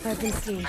I've been seen.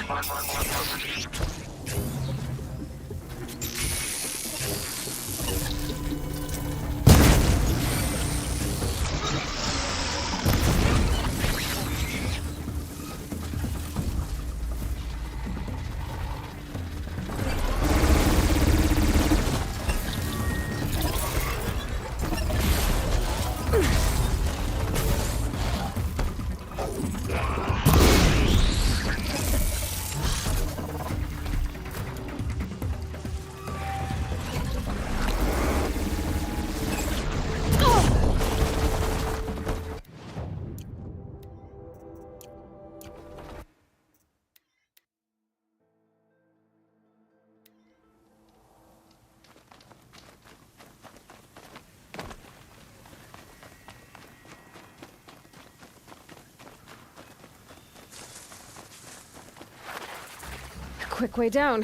Quick way down.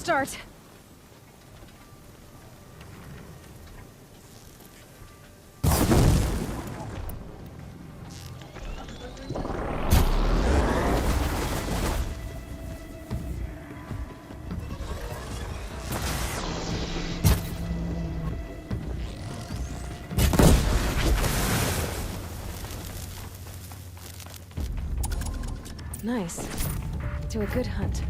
Start. Nice. Do a good hunt.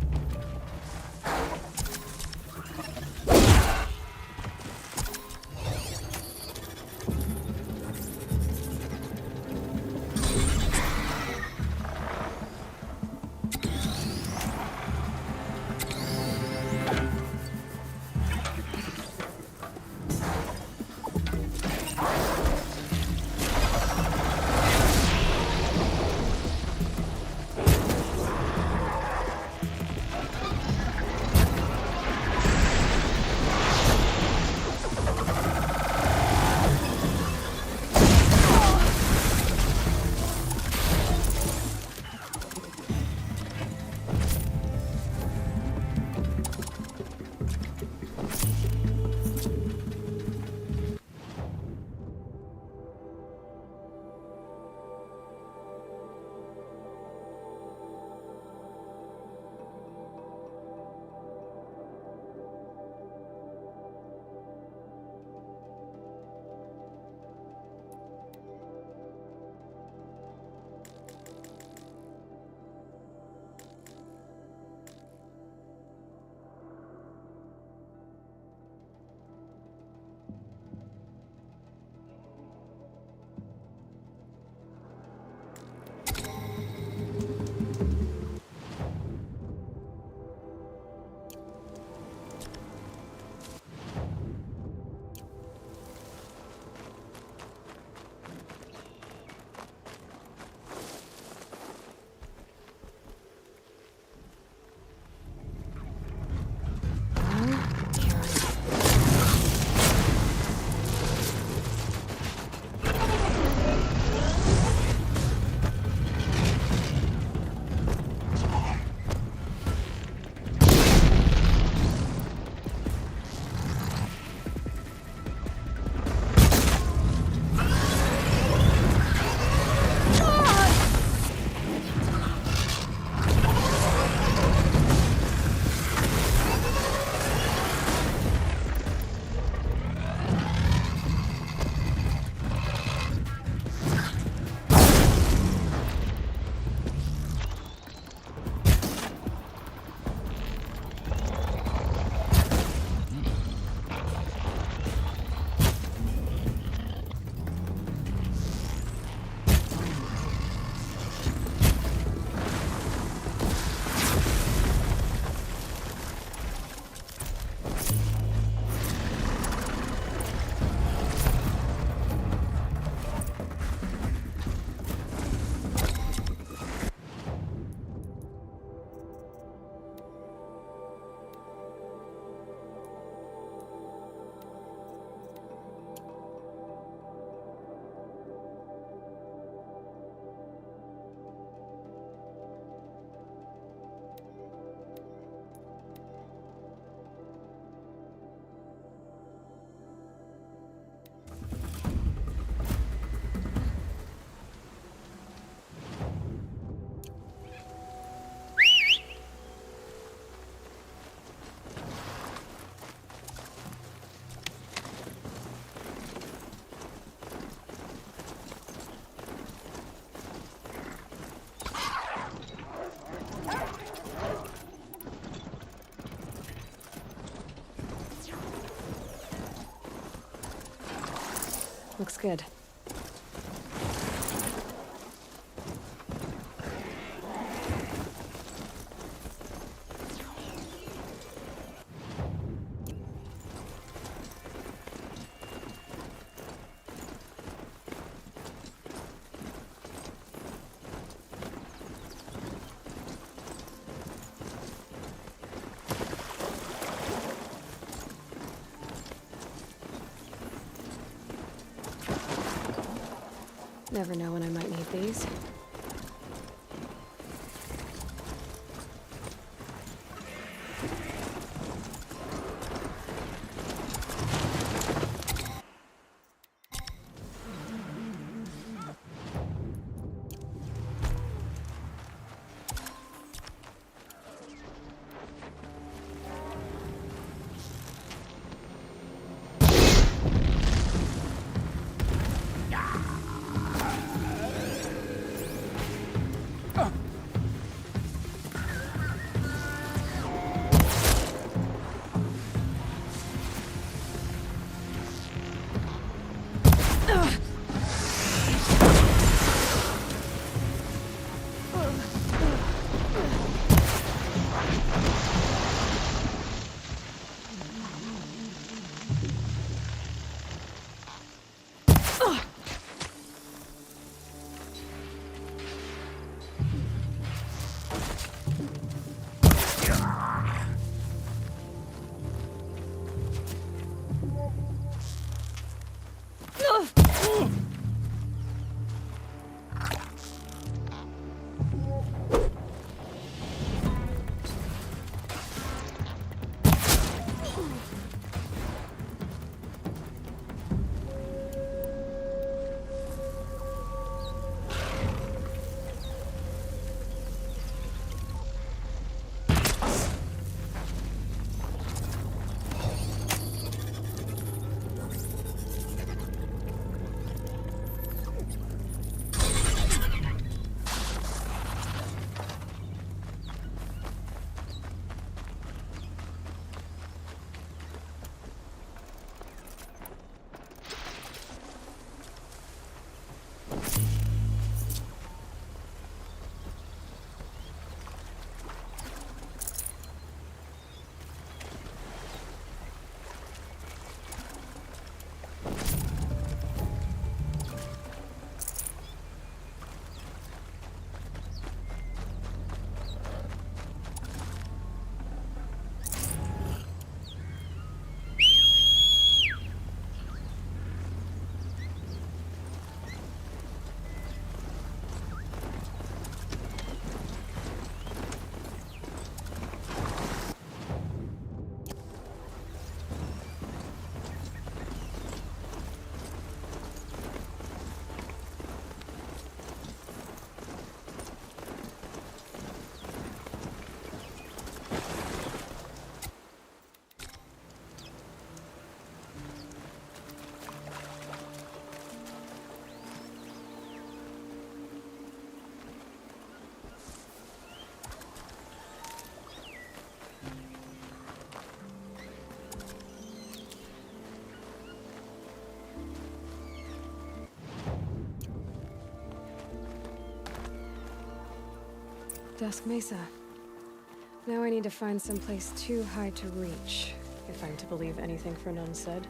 Looks good. Never know when I might need these. Dusk Mesa. Now I need to find someplace too high to reach, if I'm to believe anything Fernand said.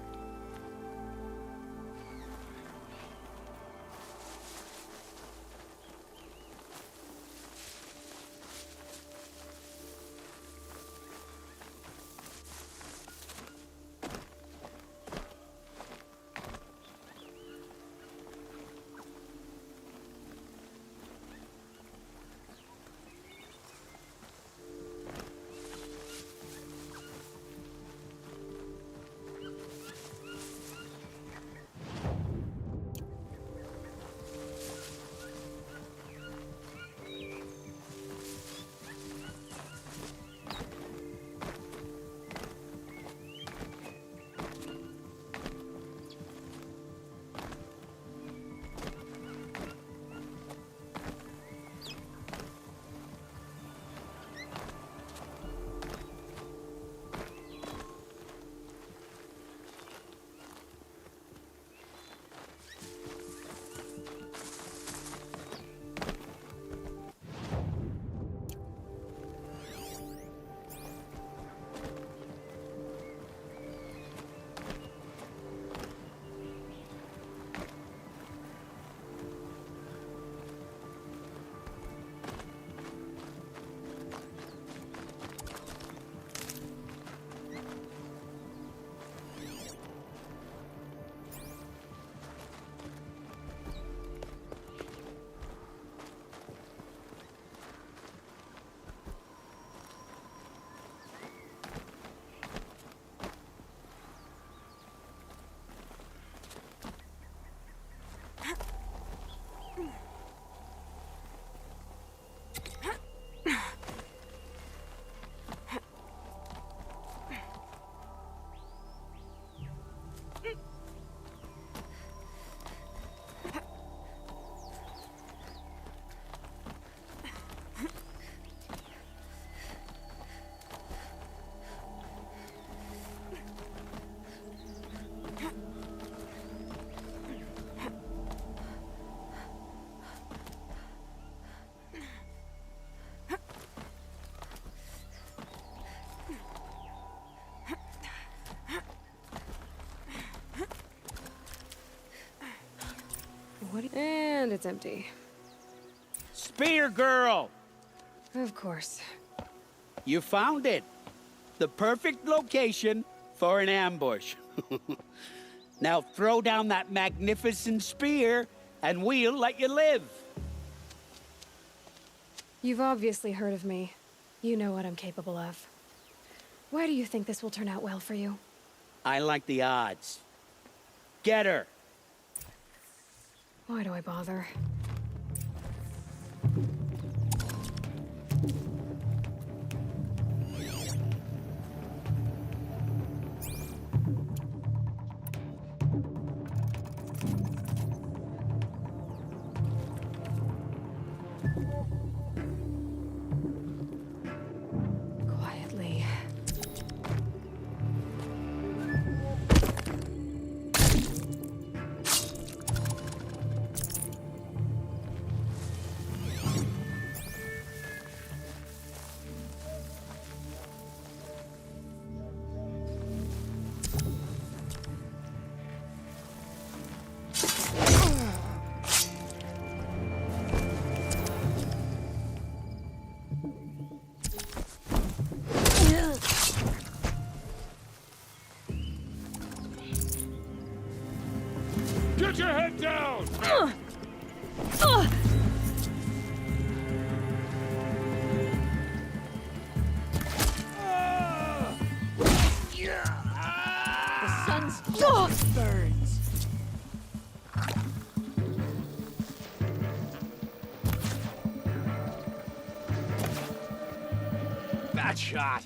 And it's empty. Spear girl! Of course. You found it. The perfect location for an ambush. Now throw down that magnificent spear, and we'll let you live. You've obviously heard of me. You know what I'm capable of. Why do you think this will turn out well for you? I like the odds. Get her. Why do I bother? Quietly. Get your head down! The sun's just burns. Bad shot.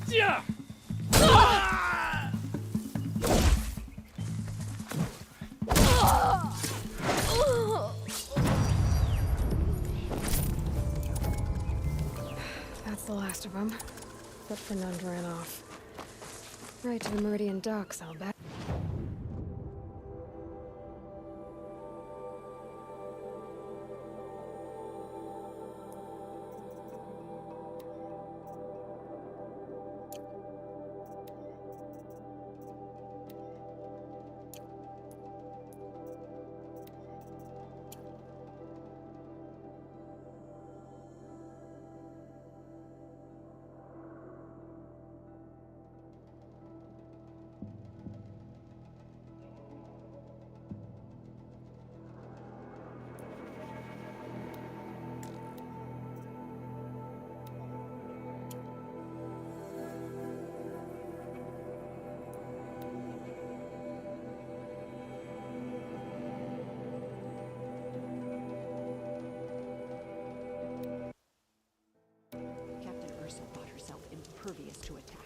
Yeah! That's the last of them. But Fernand ran off. Right to the Meridian docks, I'll bet. Captain Ursa thought herself impervious to attack.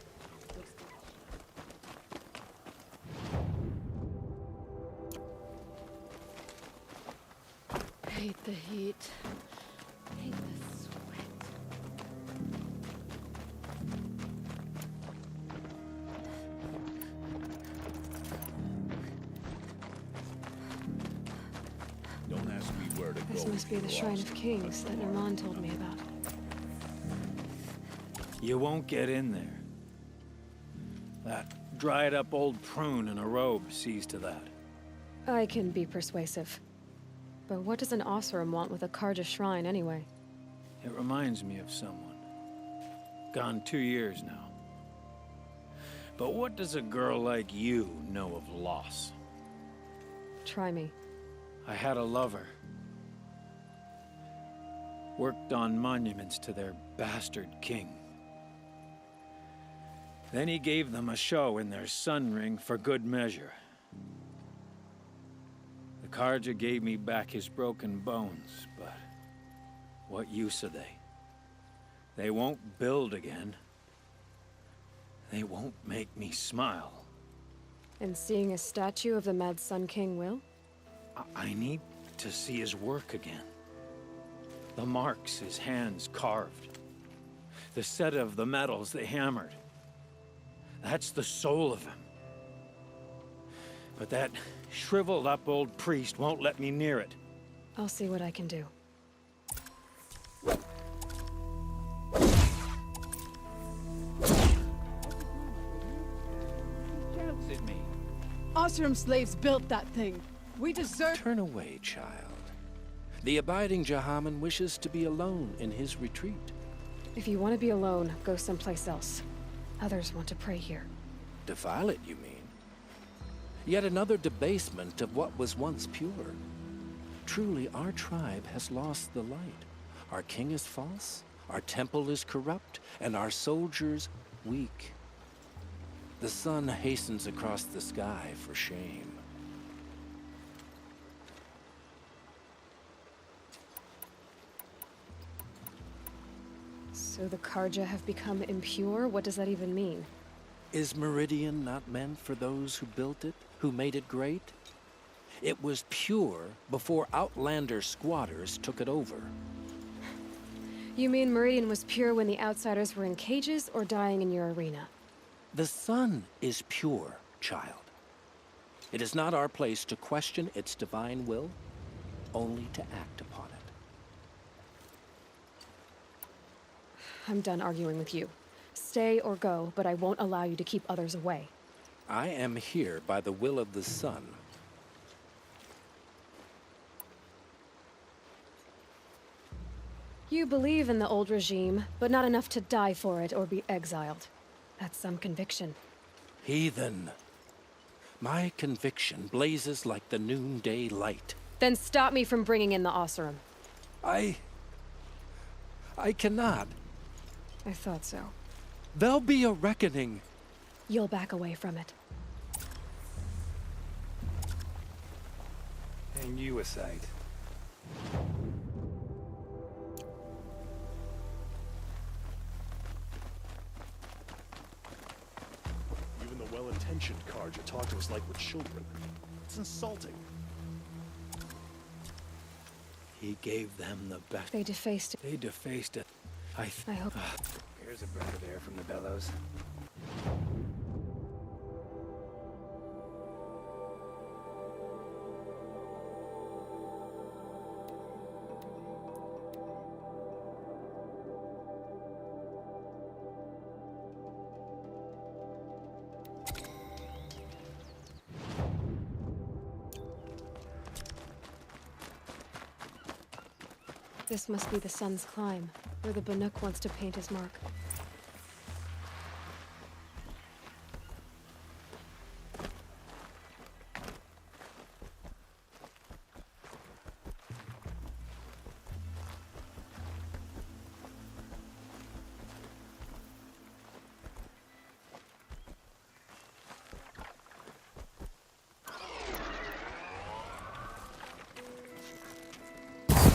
Hate the heat. Hate the sweat. Don't ask me where to go. This must be the Shrine of Kings that Nerman told me about. You won't get in there. That dried-up old prune in a robe sees to that. I can be persuasive. But what does an Oseram want with a Carja shrine, anyway? It reminds me of someone. Gone 2 years now. But what does a girl like you know of loss? Try me. I had a lover. Worked on monuments to their bastard king. Then he gave them a show in their sun ring for good measure. The Carja gave me back his broken bones, but what use are they? They won't build again. They won't make me smile. And seeing a statue of the Mad Sun King will? I need to see his work again. The marks his hands carved. The set of the metals they hammered. That's the soul of him. But that shriveled up old priest won't let me near it. I'll see what I can do. Oseram slaves built that thing. We deserve— Turn away, child. The abiding Jahaman wishes to be alone in his retreat. If you want to be alone, go someplace else. Others want to pray here. Defile it, you mean? Yet another debasement of what was once pure. Truly, our tribe has lost the light. Our king is false, our temple is corrupt, and our soldiers weak. The sun hastens across the sky for shame. So the Karja have become impure? What does that even mean? Is Meridian not meant for those who built it, who made it great? It was pure before outlander squatters took it over. You mean Meridian was pure when the outsiders were in cages or dying in your arena? The sun is pure, child. It is not our place to question its divine will, only to act upon it. I'm done arguing with you. Stay or go, but I won't allow you to keep others away. I am here by the will of the sun. You believe in the old regime, but not enough to die for it or be exiled. That's some conviction. Heathen. My conviction blazes like the noonday light. Then stop me from bringing in the Oseram. I cannot. I thought so. There'll be a reckoning. You'll back away from it. Hang you a sight. Even the well-intentioned Karja talk to us like we're children. It's insulting. He gave them the best. They defaced it. They defaced it. I hope. Here's a breath of air from the bellows. This must be the sun's climb, where the Banuk wants to paint his mark.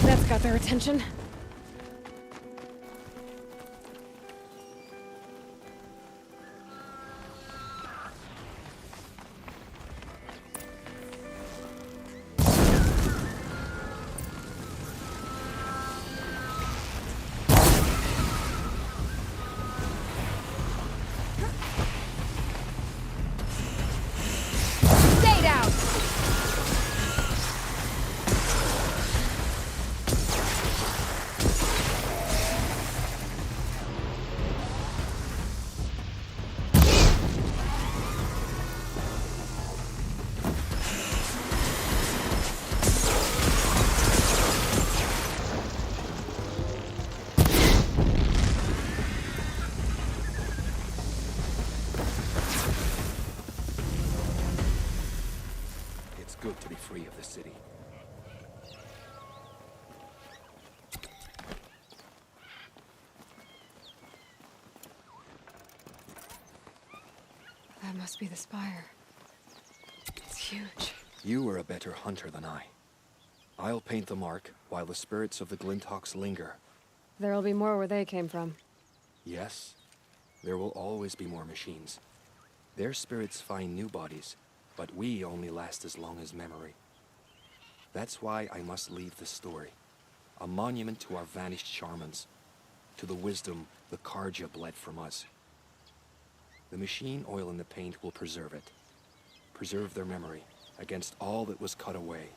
That's got their attention. Stay down! It's good to be free of the city. That must be the spire. It's huge. You are a better hunter than I. I'll paint the mark while the spirits of the Glinthawks linger. There'll be more where they came from. Yes, there will always be more machines. Their spirits find new bodies, but we only last as long as memory. That's why I must leave this story. A monument to our vanished shamans, to the wisdom the Karja bled from us. The machine oil in the paint will preserve it. Preserve their memory against all that was cut away.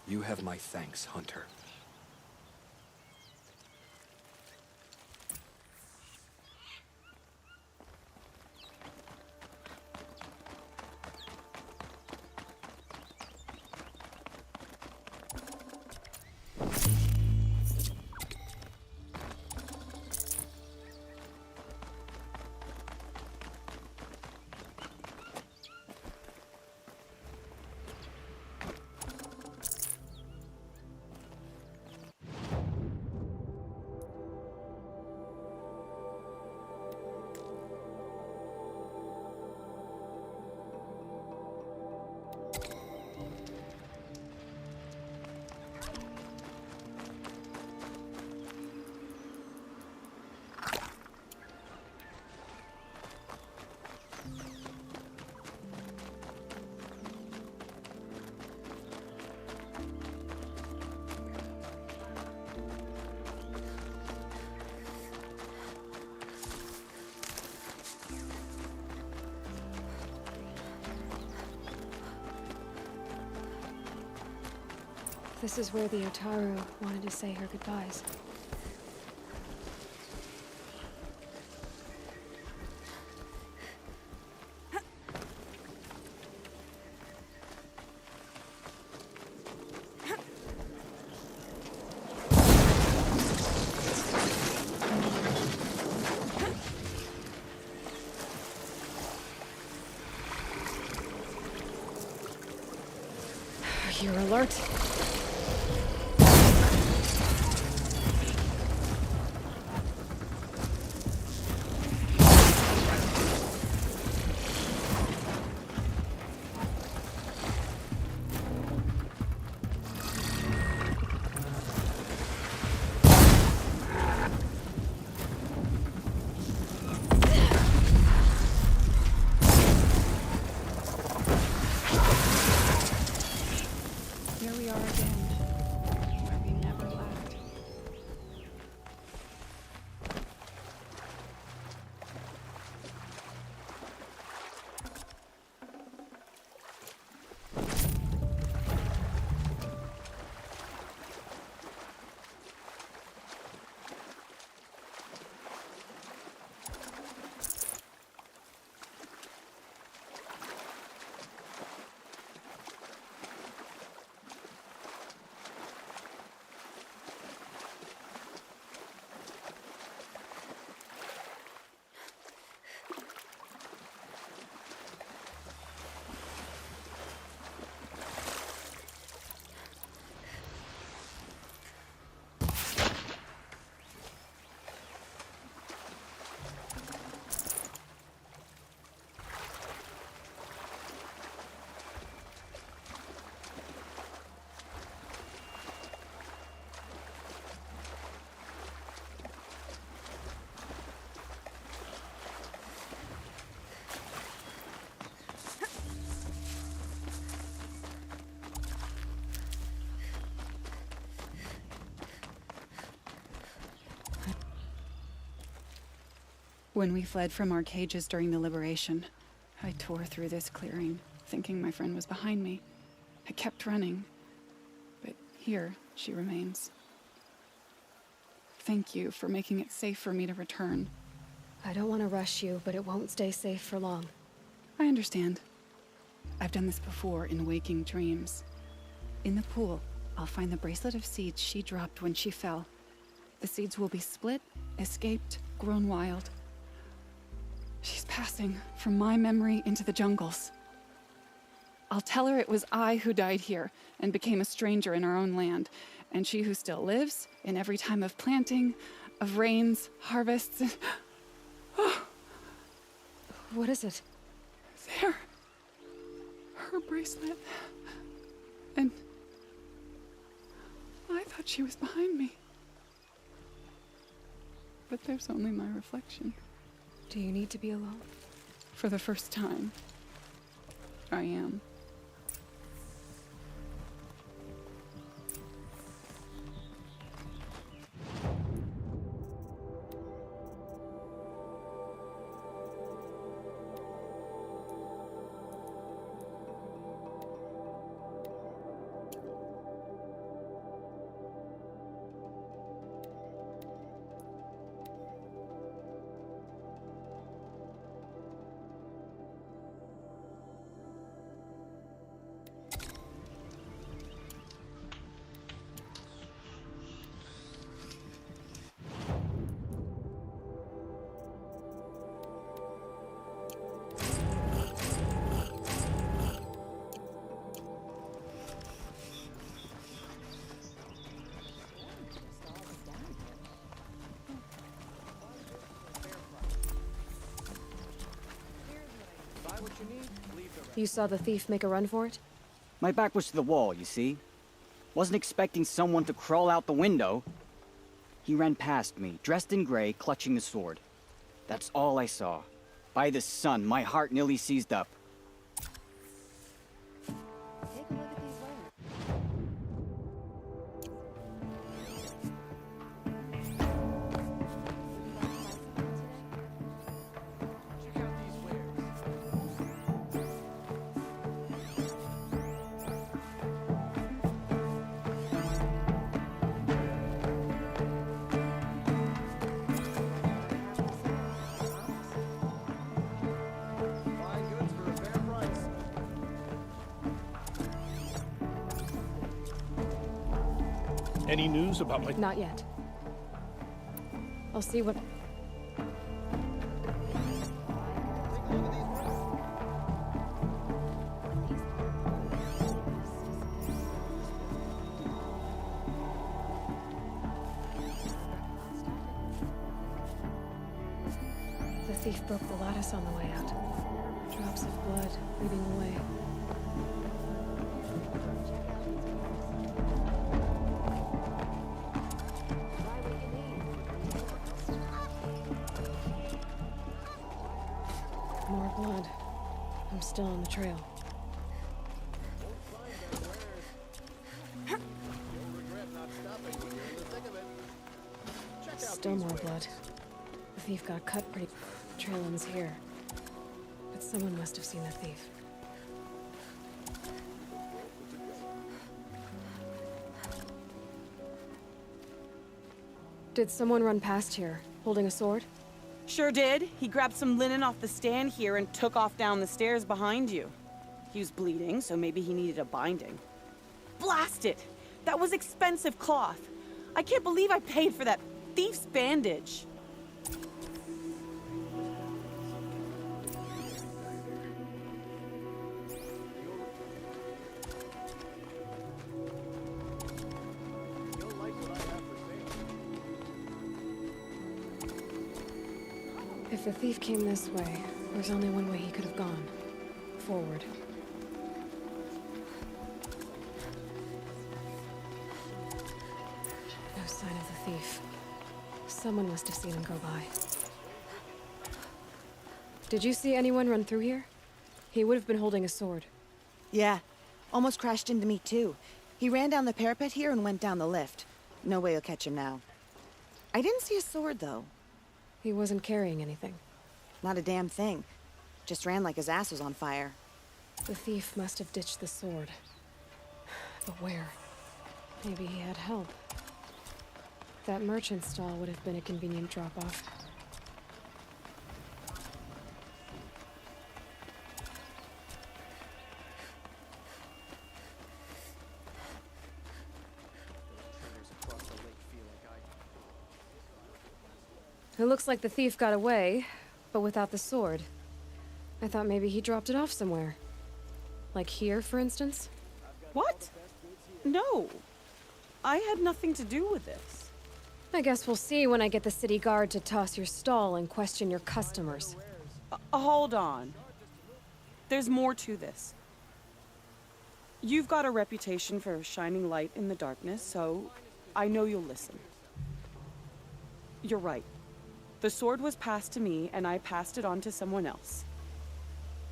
You have my thanks, Hunter. This is where the Otaru wanted to say her goodbyes. You're alert. Here we are again, where we never left. When we fled from our cages during the liberation, I tore through this clearing, thinking my friend was behind me. I kept running, but here she remains. Thank you for making it safe for me to return. I don't want to rush you, but it won't stay safe for long. I understand. I've done this before in waking dreams. In the pool, I'll find the bracelet of seeds she dropped when she fell. The seeds will be split, escaped, grown wild. She's passing from my memory into the jungles. I'll tell her it was I who died here and became a stranger in our own land, and she who still lives in every time of planting, of rains, harvests, and... What is it? There. Her bracelet. And... I thought she was behind me. But there's only my reflection. Do you need to be alone? For the first time, I am. You saw the thief make a run for it? My back was to the wall, you see? Wasn't expecting someone to crawl out the window. He ran past me, dressed in gray, clutching the sword. That's all I saw. By the sun, my heart nearly seized up. Take a look at these wares. Any news about my... Not yet. I'll see what... The thief broke the lattice on the way out. Drops of blood leading away. More blood. I'm still on the trail. Still more blood. The thief got cut pretty... Trail ends here. But someone must have seen the thief. Did someone run past here, holding a sword? Sure did. He grabbed some linen off the stand here and took off down the stairs behind you. He was bleeding, so maybe he needed a binding. Blast it! That was expensive cloth. I can't believe I paid for that thief's bandage. If the thief came this way, there's only one way he could have gone. Forward. No sign of the thief. Someone must have seen him go by. Did you see anyone run through here? He would have been holding a sword. Yeah. Almost crashed into me, too. He ran down the parapet here and went down the lift. No way you'll catch him now. I didn't see a sword, though. He wasn't carrying anything. Not a damn thing. Just ran like his ass was on fire. The thief must have ditched the sword. But where? Maybe he had help. That merchant stall would have been a convenient drop-off. It looks like the thief got away, but without the sword. I thought maybe he dropped it off somewhere. Like here, for instance? What? No. I had nothing to do with this. I guess we'll see when I get the city guard to toss your stall and question your customers. Hold on. There's more to this. You've got a reputation for shining light in the darkness, so I know you'll listen. You're right. The sword was passed to me, and I passed it on to someone else.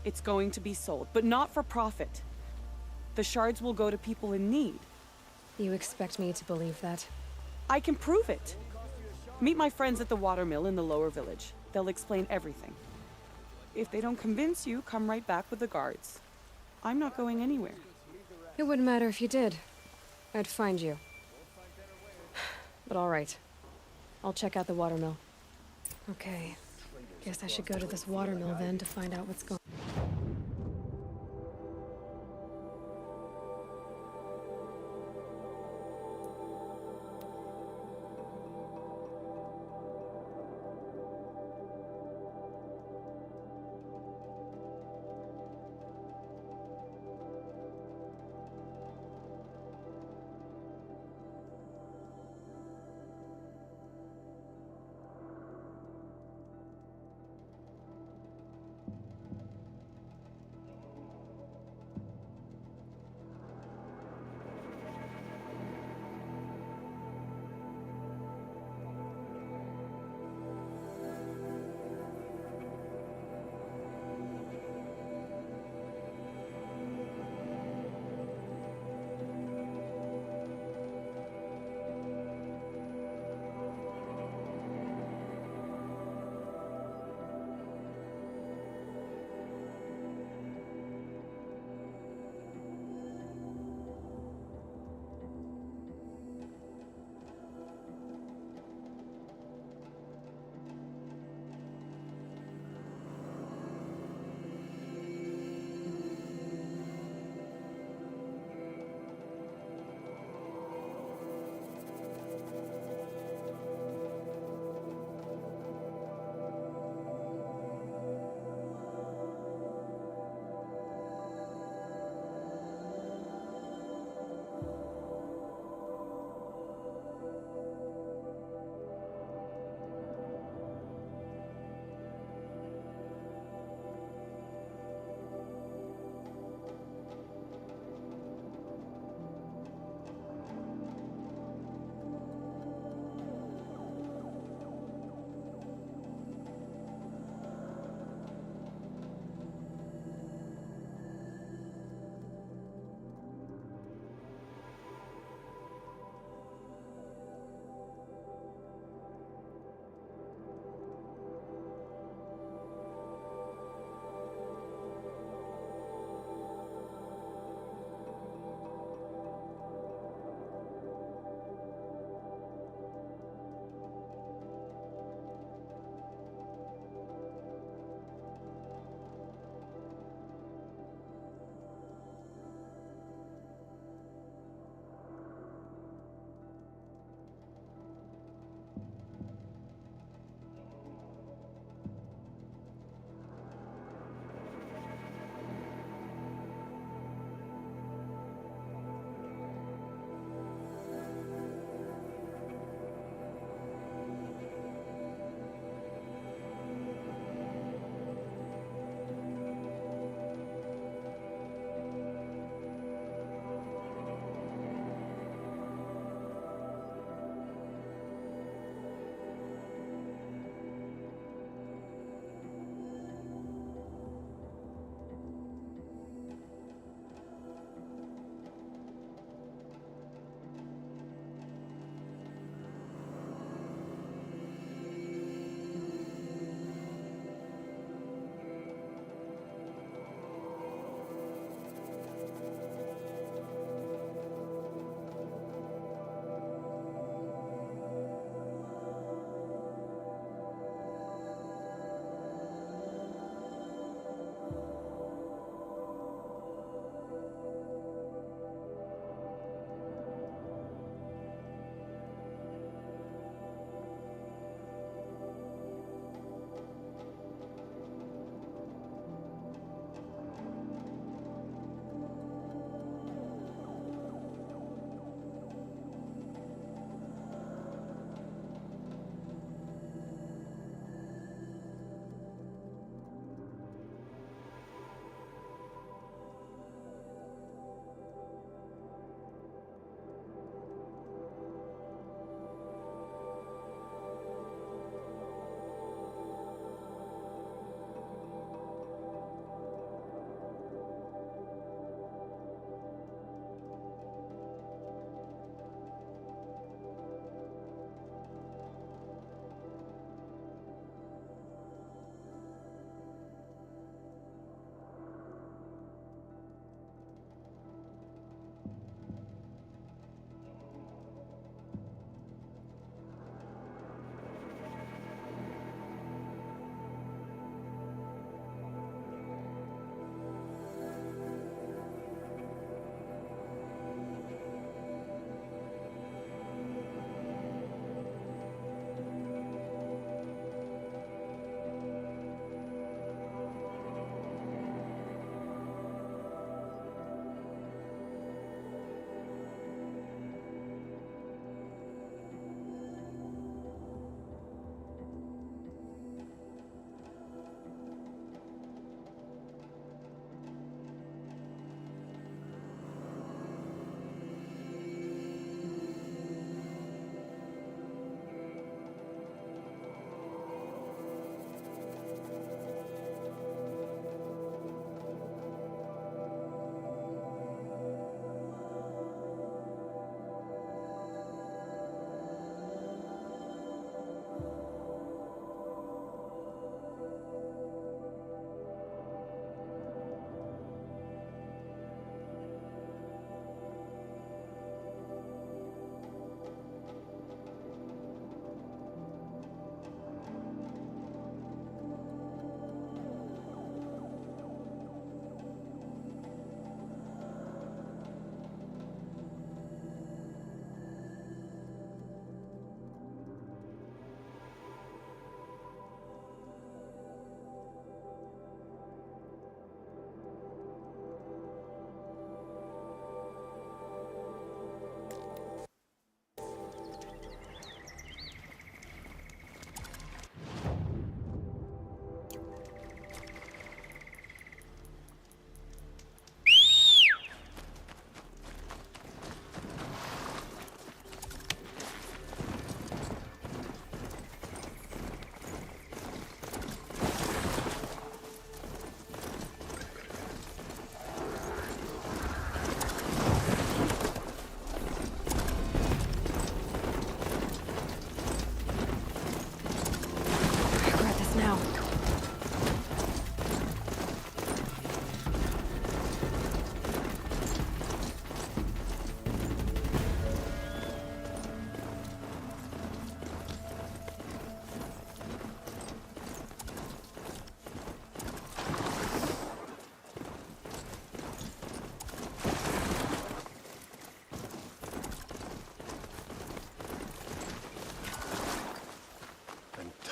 It's going to be sold, but not for profit. The shards will go to people in need. You expect me to believe that? I can prove it. Meet my friends at the watermill in the lower village. They'll explain everything. If they don't convince you, come right back with the guards. I'm not going anywhere. It wouldn't matter if you did. I'd find you. But all right. I'll check out the watermill. Okay. Guess I should go to this watermill then to find out what's going on.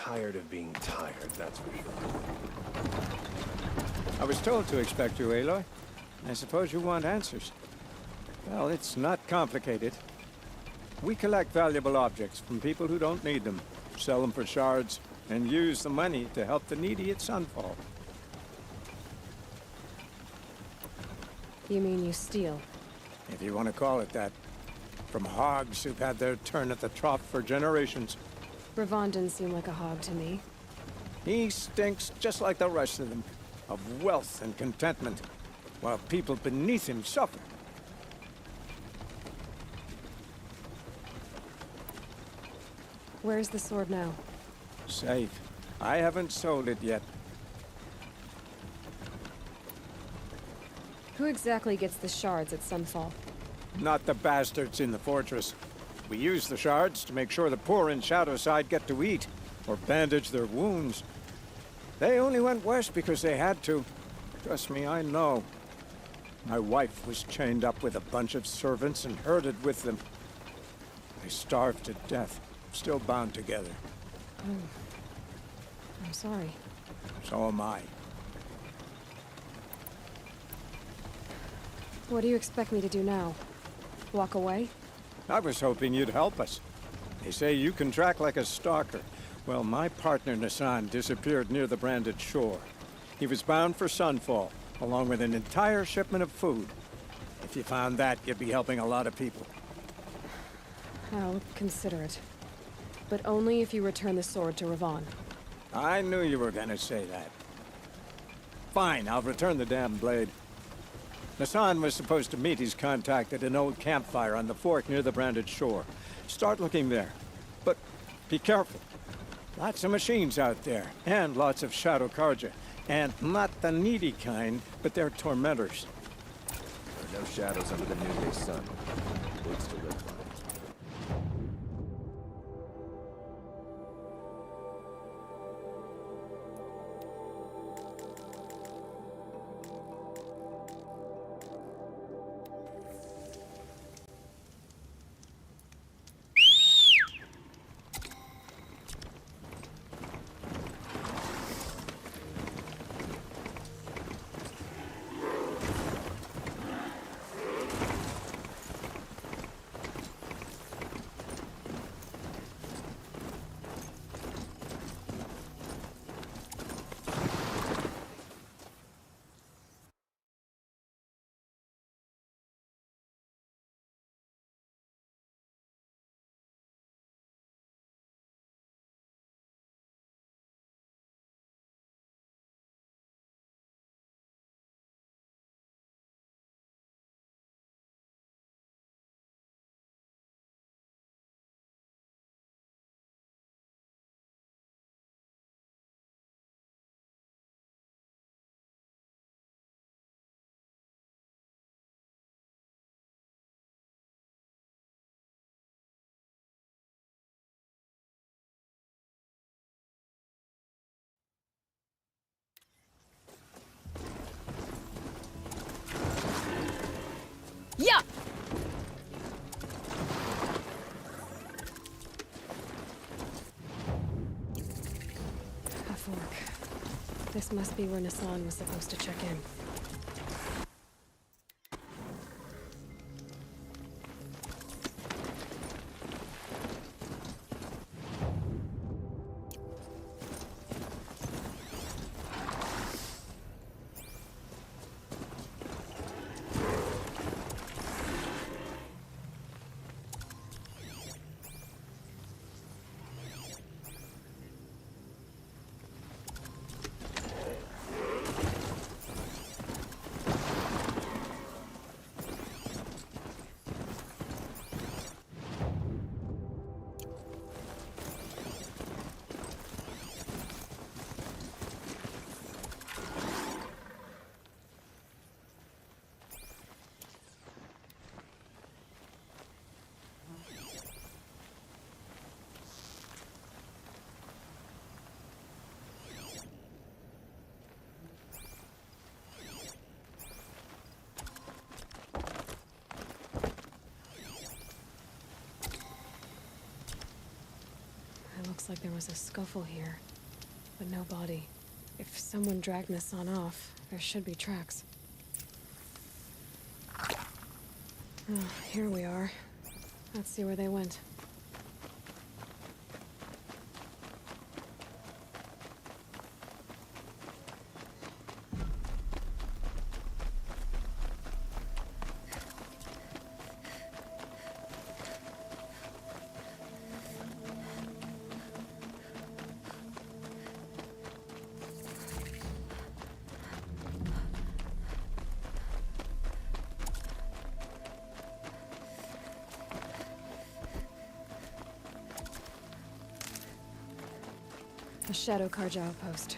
tired of being tired, that's for sure. I was told to expect you, Aloy. I suppose you want answers. Well, it's not complicated. We collect valuable objects from people who don't need them, sell them for shards, and use the money to help the needy at Sunfall. You mean you steal? If you want to call it that. From hogs who've had their turn at the trough for generations. Ravon didn't seem like a hog to me. He stinks just like the rest of them, of wealth and contentment, while people beneath him suffer. Where's the sword now? Safe. I haven't sold it yet. Who exactly gets the shards at Sunfall? Not the bastards in the fortress. We use the shards to make sure the poor in Shadowside get to eat, or bandage their wounds. They only went west because they had to. Trust me, I know. My wife was chained up with a bunch of servants and herded with them. They starved to death, still bound together. Oh. I'm sorry. So am I. What do you expect me to do now? Walk away? I was hoping you'd help us. They say you can track like a stalker. Well, my partner Nassan disappeared near the Branded Shore. He was bound for Sunfall, along with an entire shipment of food. If you found that, you'd be helping a lot of people. I'll consider it. But only if you return the sword to Ravon. I knew you were gonna say that. Fine, I'll return the damn blade. Nassan was supposed to meet his contact at an old campfire on the fork near the Branded Shore. Start looking there. But be careful. Lots of machines out there, and lots of Shadow Karja. And not the needy kind, but they're tormentors. There are no shadows under the noonday sun. Woods to live by. Yeah! A fork. This must be where Nassan was supposed to check in. Looks like there was a scuffle here, but no body. If someone dragged Nassan off, there should be tracks. Oh, here we are. Let's see where they went. A Shadow Karja outpost.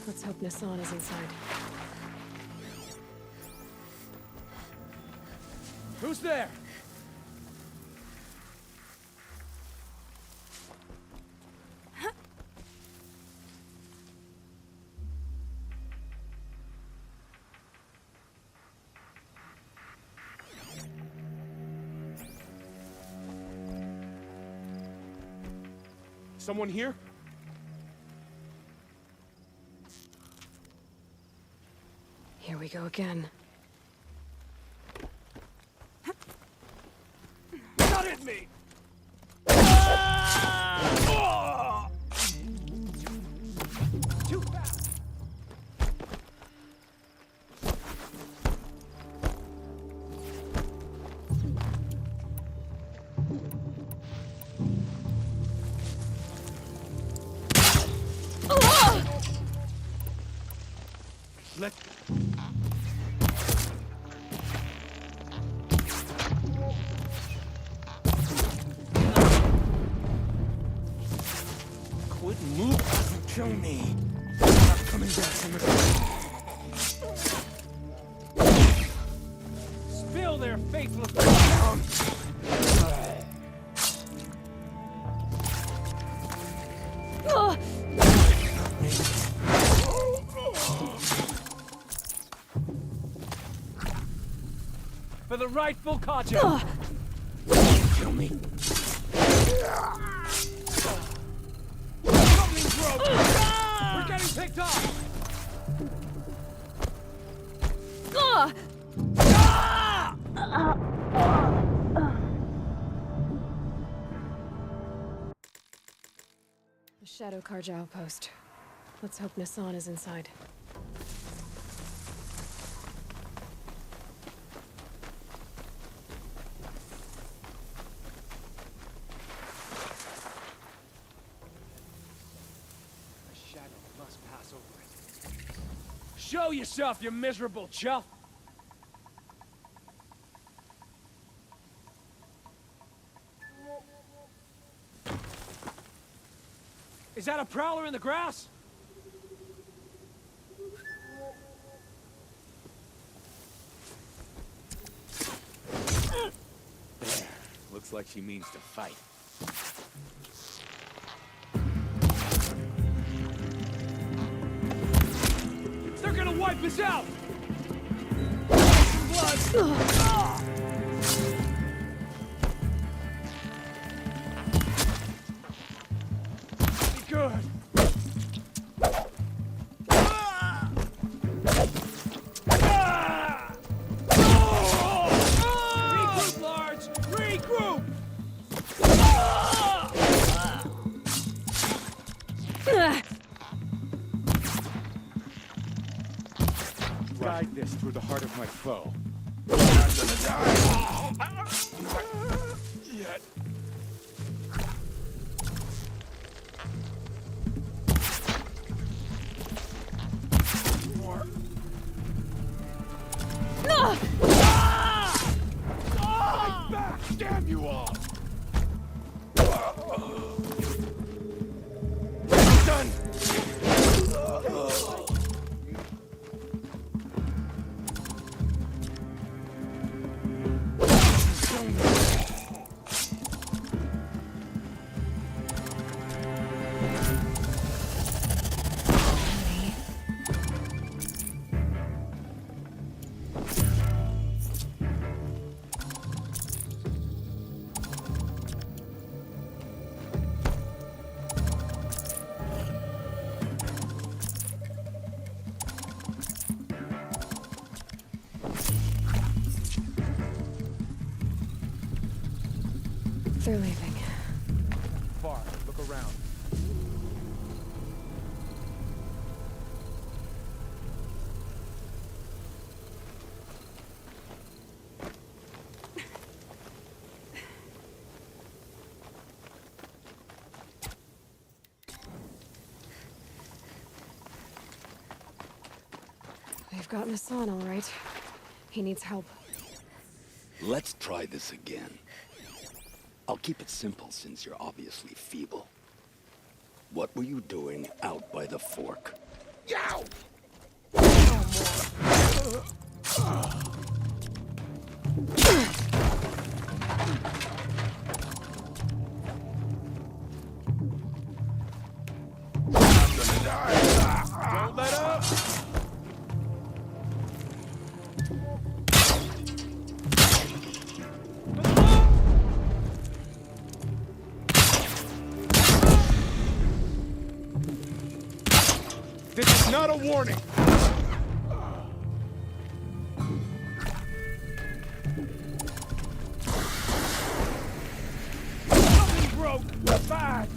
Let's hope Nassan is inside. Who's there? Someone here? Here we go again. Not at me! Too fast! Let... Quit moving! Kill me! I'm not coming back from it. Spill their faithless blood! For the rightful Karja! Kill me! Something's broken! We're getting picked off! The Shadow Karja outpost. Let's hope Nassan is inside. Show yourself, you miserable chuff! Is that a prowler in the grass? There. Looks like she means to fight. They're gonna wipe us out! Blood! Be good! Regroup, Large! Regroup! Guide this through the heart of my foe. I'm not gonna die! Yet. More. Fight back! Damn you all! Done! They're leaving. Far. Look around. They've gotten Hassan, all right. He needs help. Let's try this again. I'll keep it simple since you're obviously feeble. What were you doing out by the fork? Yow! Don't let up! This is not a warning! Something broke! Bad!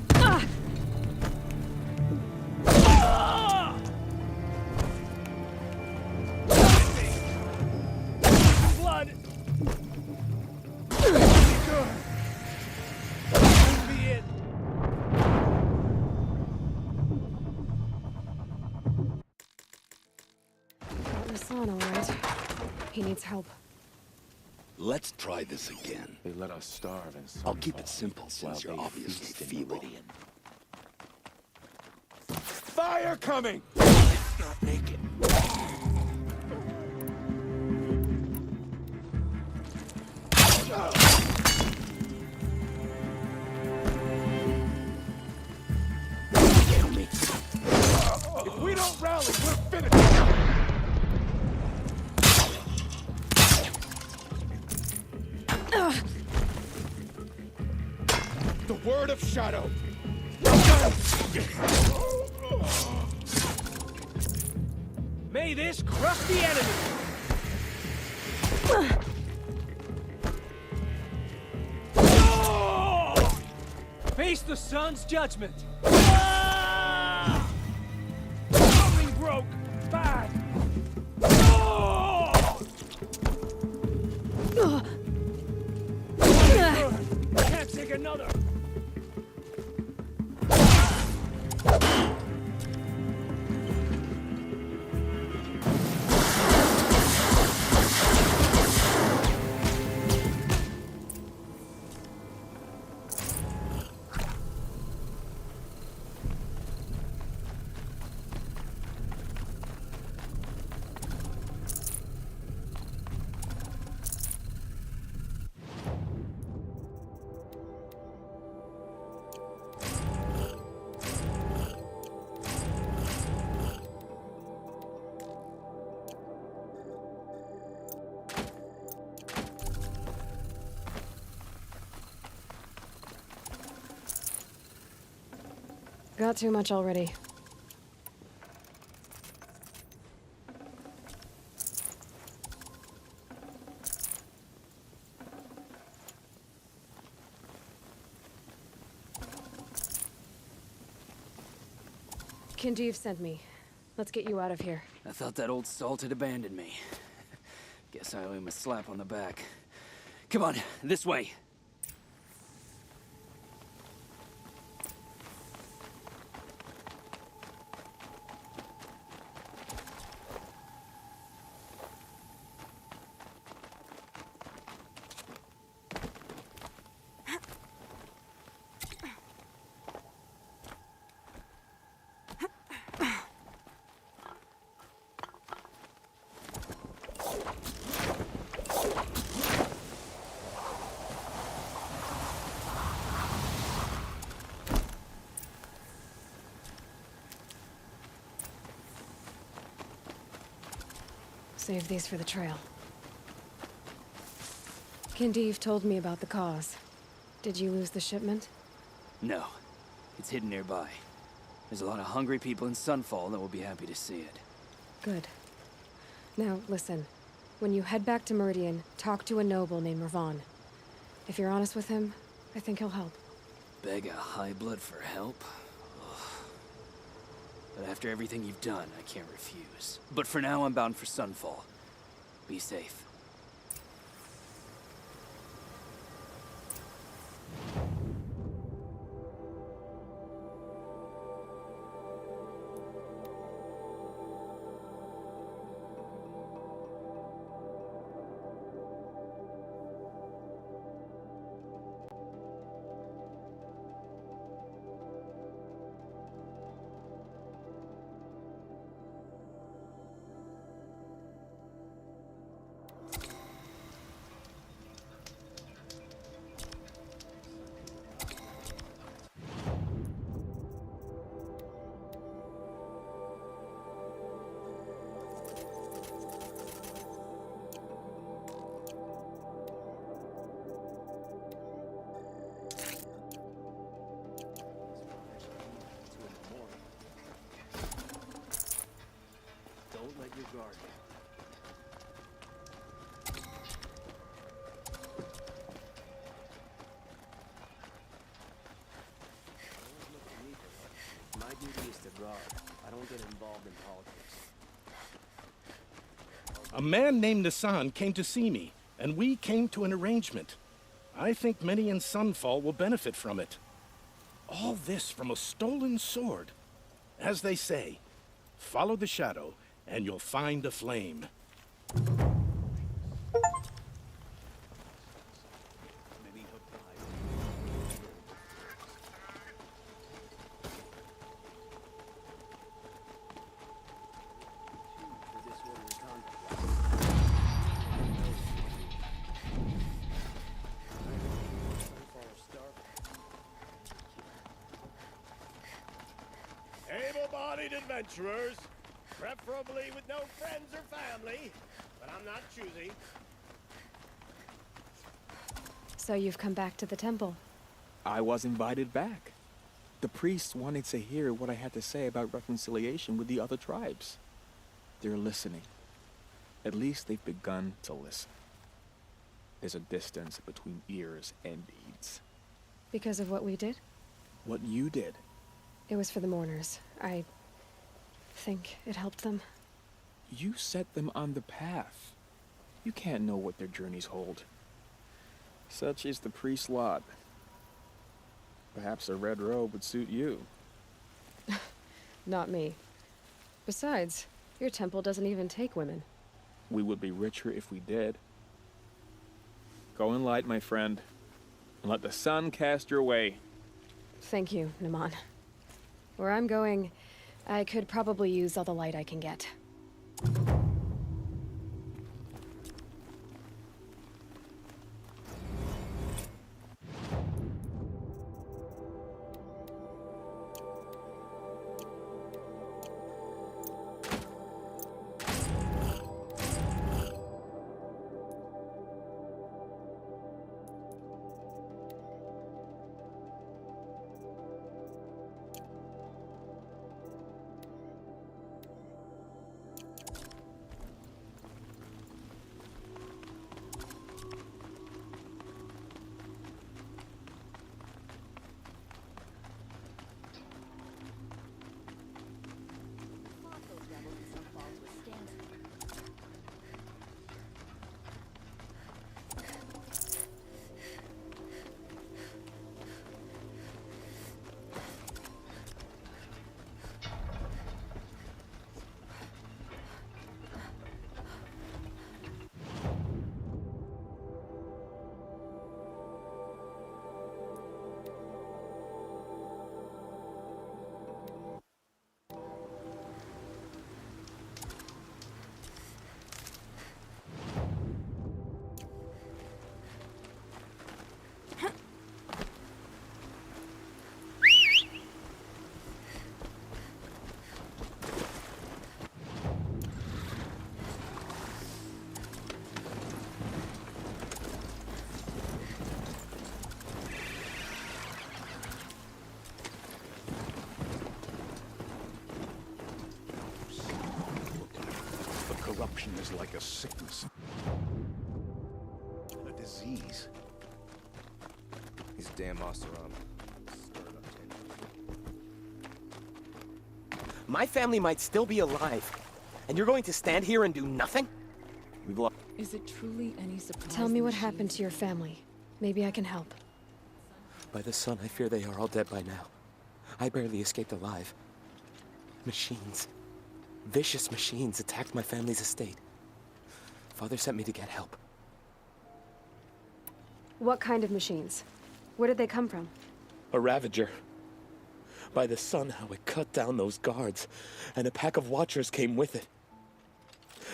Blood! Good! This be it! Got Hassan, all right. He needs help. Let's try this again. They let us starve and I'll keep it simple since you're obviously feeble. Fire coming! Not naked. If we don't rally, we're finished! The word of Shadow! May this crush the enemy! Face the sun's judgment! Something broke! Bad! Can't take another! Got too much already. Kinjeev sent me. Let's get you out of here. I thought that old salt had abandoned me. Guess I owe him a slap on the back. Come on, this way. Save these for the trail. Kinjeev told me about the cause. Did you lose the shipment? No. It's hidden nearby. There's a lot of hungry people in Sunfall that will be happy to see it. Good. Now, listen. When you head back to Meridian, talk to a noble named Ravan. If you're honest with him, I think he'll help. Beg a high blood for help? Ugh. But after everything you've done, I can't refuse. But for now, I'm bound for Sunfall. Be safe. Don't let your guard down. My duty is to guard. I don't get involved in politics. A man named Nassan came to see me, and we came to an arrangement. I think many in Sunfall will benefit from it. All this from a stolen sword. As they say, follow the shadow, and you'll find a flame. Able-bodied adventurers, preferably with no friends or family, but I'm not choosy. So you've come back to the temple. I was invited back. The priests wanted to hear what I had to say about reconciliation with the other tribes. They're listening. At least they've begun to listen. There's a distance between ears and deeds. Because of what we did? What you did. It was for the mourners. I think it helped them. You set them on the path. You can't know what their journeys hold. Such is the priest's lot. Perhaps a red robe would suit you. Not me. Besides, your temple doesn't even take women. We would be richer if we did. Go in light, my friend, and let the sun cast your way. Thank you, Naman. Where I'm going, I could probably use all the light I can get. Corruption is like a sickness. A disease. These Damn Oseram. Stirred up My family might still be alive, and you're going to stand here and do nothing? We've lost. Is it truly any surprise? Tell me what happened to your family. Maybe I can help. By the sun, I fear they are all dead by now. I barely escaped alive. Machines. Vicious machines attacked my family's estate. Father sent me to get help. What kind of machines? Where did they come from? A Ravager. By the sun, how it cut down those guards, and a pack of Watchers came with it.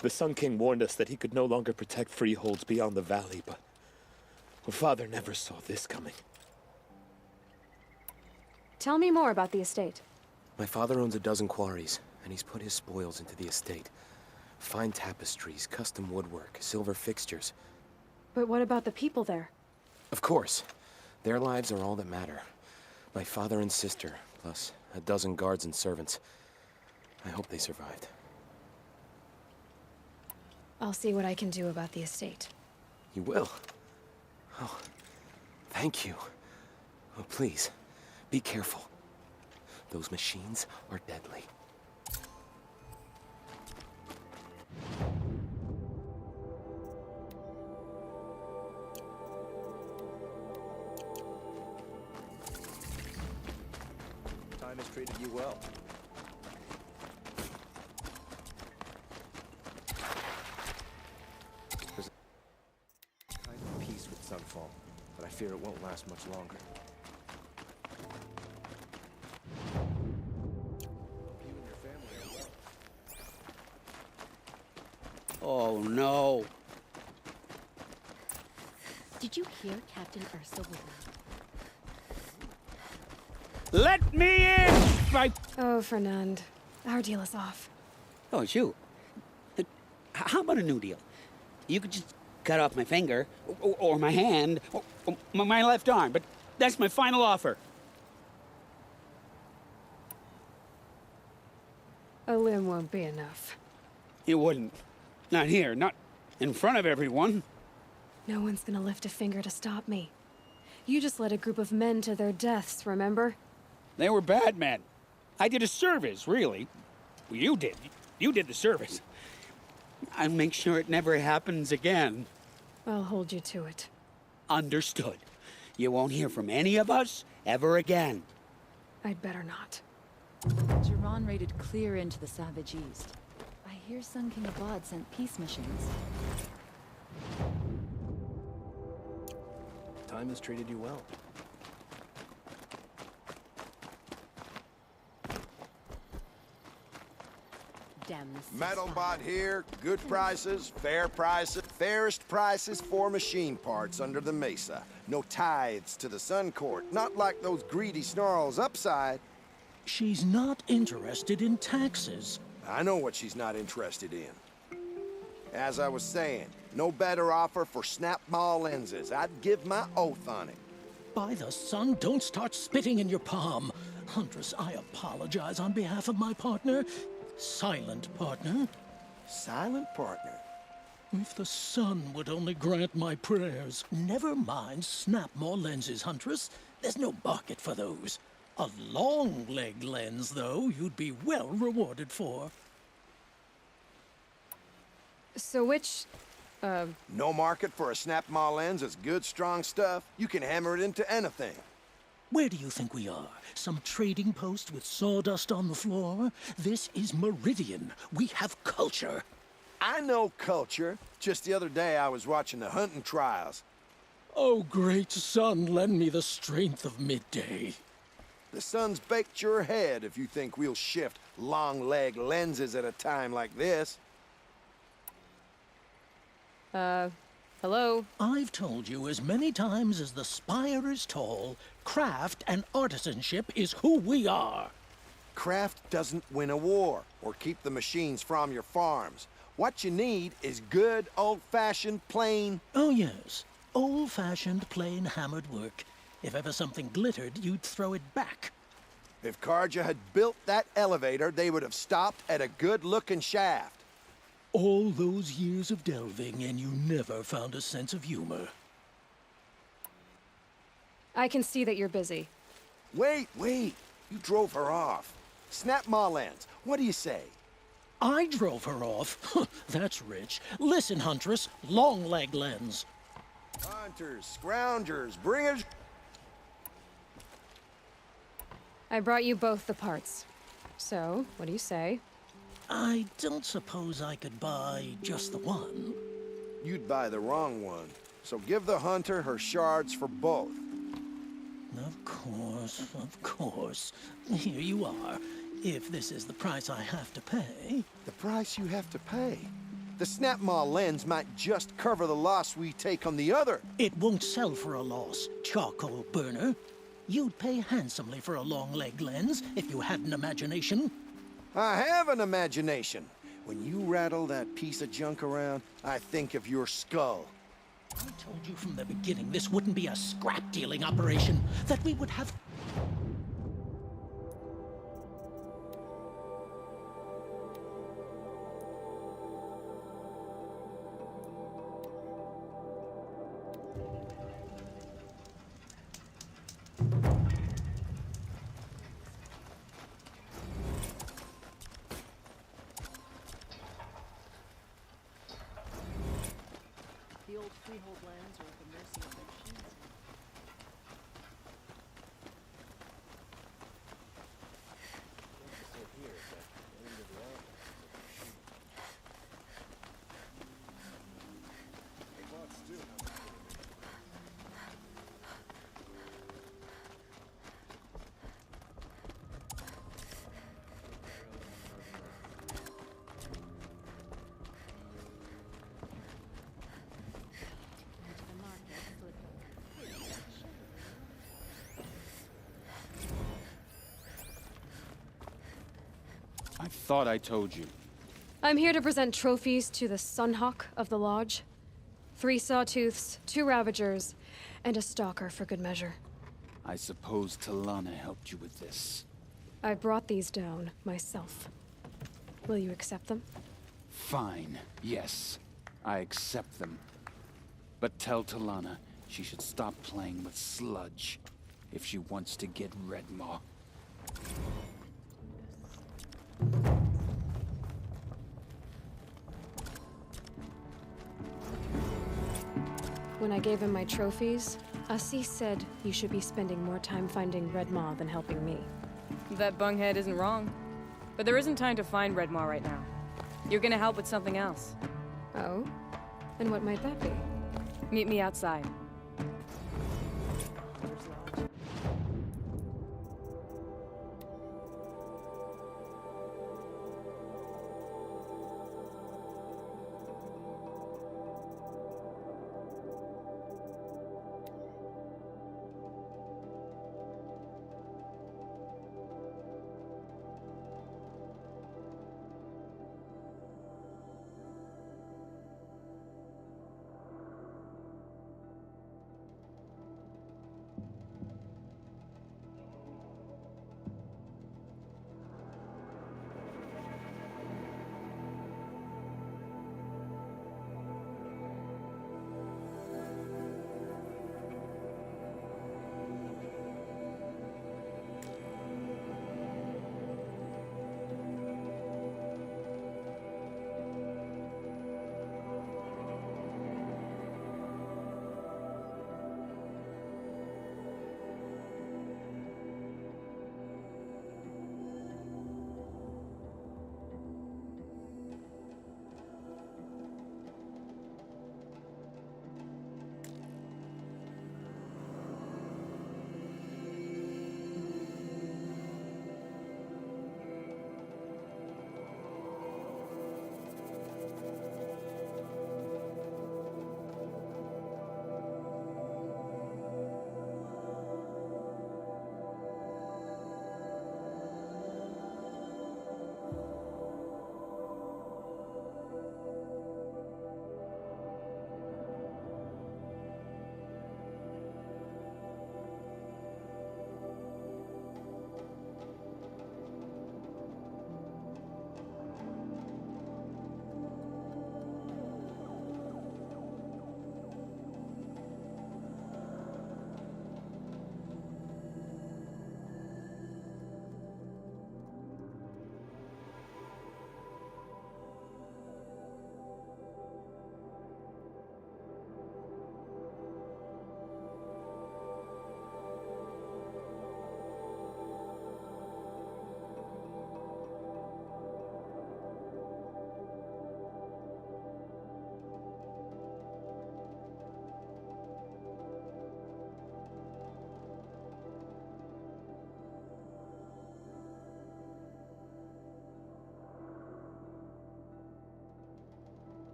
The Sun King warned us that he could no longer protect freeholds beyond the valley, but Father never saw this coming. Tell me more about the estate. My father owns a dozen quarries, and he's put his spoils into the estate. Fine tapestries, custom woodwork, silver fixtures. But what about the people there? Of course. Their lives are all that matter. My father and sister, plus a dozen guards and servants. I hope they survived. I'll see what I can do about the estate. You will? Oh, thank you. Oh, please, be careful. Those machines are deadly. Time has treated you well. There's a kind of peace with Sunfall, but I fear it won't last much longer. Oh, no. Did you hear Captain Ursa was Let me in! Oh, Fernand. Our deal is off. Oh, it's you. How about a new deal? You could just cut off my finger, or my hand, or my left arm, but that's my final offer. A limb won't be enough. You wouldn't. Not here, not in front of everyone. No one's gonna lift a finger to stop me. You just led a group of men to their deaths, remember? They were bad men. I did a service, really. Well, you did. You did the service. I'll make sure it never happens again. I'll hold you to it. Understood. You won't hear from any of us ever again. I'd better not. Jiran raided clear into the Savage East. I hear Sun King Abad sent peace missions. Time has treated you well. Damn this. Metalbot here, good prices, fairest prices for machine parts under the mesa. No tithes to the Sun Court, not like those greedy snarls upside. She's not interested in taxes. I know what she's not interested in. As I was saying, no better offer for snap-maw lenses. I'd give my oath on it. By the sun, don't start spitting in your palm. Huntress, I apologize on behalf of my partner. Silent partner. Silent partner? If the sun would only grant my prayers. Never mind snap-maw lenses, Huntress. There's no market for those. A long-leg lens, though, you'd be well rewarded for. So which, No market for a snap-maw lens is good, strong stuff. You can hammer it into anything. Where do you think we are? Some trading post with sawdust on the floor? This is Meridian. We have culture. I know culture. Just the other day I was watching the hunting trials. Oh, great sun, lend me the strength of midday. The sun's baked your head if you think we'll shift long-leg lenses at a time like this. Hello? I've told you as many times as the spire is tall, craft and artisanship is who we are. Craft doesn't win a war or keep the machines from your farms. What you need is good, old-fashioned, plain... Oh, yes. Old-fashioned, plain hammered work. If ever something glittered, you'd throw it back. If Carja had built that elevator, they would have stopped at a good-looking shaft. All those years of delving, and you never found a sense of humor. I can see that you're busy. Wait! You drove her off. Snap Marlands, what do you say? I drove her off? That's rich. Listen, Huntress, long-leg lens. Hunters, scroungers, bringers... I brought you both the parts. So, what do you say? I don't suppose I could buy just the one. You'd buy the wrong one. So give the hunter her shards for both. Of course. Here you are. If this is the price I have to pay... The price you have to pay? The Snapmaw lens might just cover the loss we take on the other. It won't sell for a loss, charcoal burner. You'd pay handsomely for a long-leg lens if you had an imagination. I have an imagination. When you rattle that piece of junk around, I think of your skull. I told you from the beginning this wouldn't be a scrap-dealing operation, that we would have... The old freehold lands are at the mercy of the machines. I thought I told you. I'm here to present trophies to the Sunhawk of the Lodge. 3 Sawtooths, 2 Ravagers, and a Stalker for good measure. I suppose Talana helped you with this. I brought these down myself. Will you accept them? Fine, yes. I accept them. But tell Talana she should stop playing with sludge if she wants to get Redmaw. When I gave him my trophies, Assis said you should be spending more time finding Redmaw than helping me. That bunghead isn't wrong. But there isn't time to find Redmaw right now. You're gonna help with something else. Oh? And what might that be? Meet me outside.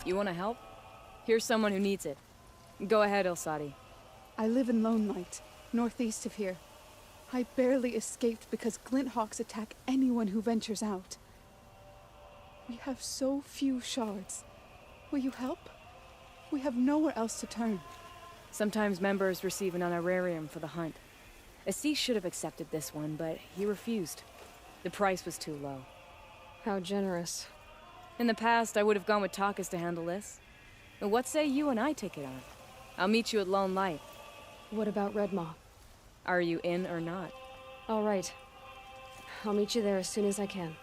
You want to help? Here's someone who needs it. Go ahead, Ilsati. I live in Lone Light, northeast of here. I barely escaped because Glinthawks attack anyone who ventures out. We have so few shards. Will you help? We have nowhere else to turn. Sometimes members receive an honorarium for the hunt. Assis should have accepted this one, but he refused. The price was too low. How generous. In the past, I would have gone with Takas to handle this. But what say you and I take it on? I'll meet you at Lone Light. What about Redmaw? Are you in or not? All right. I'll meet you there as soon as I can.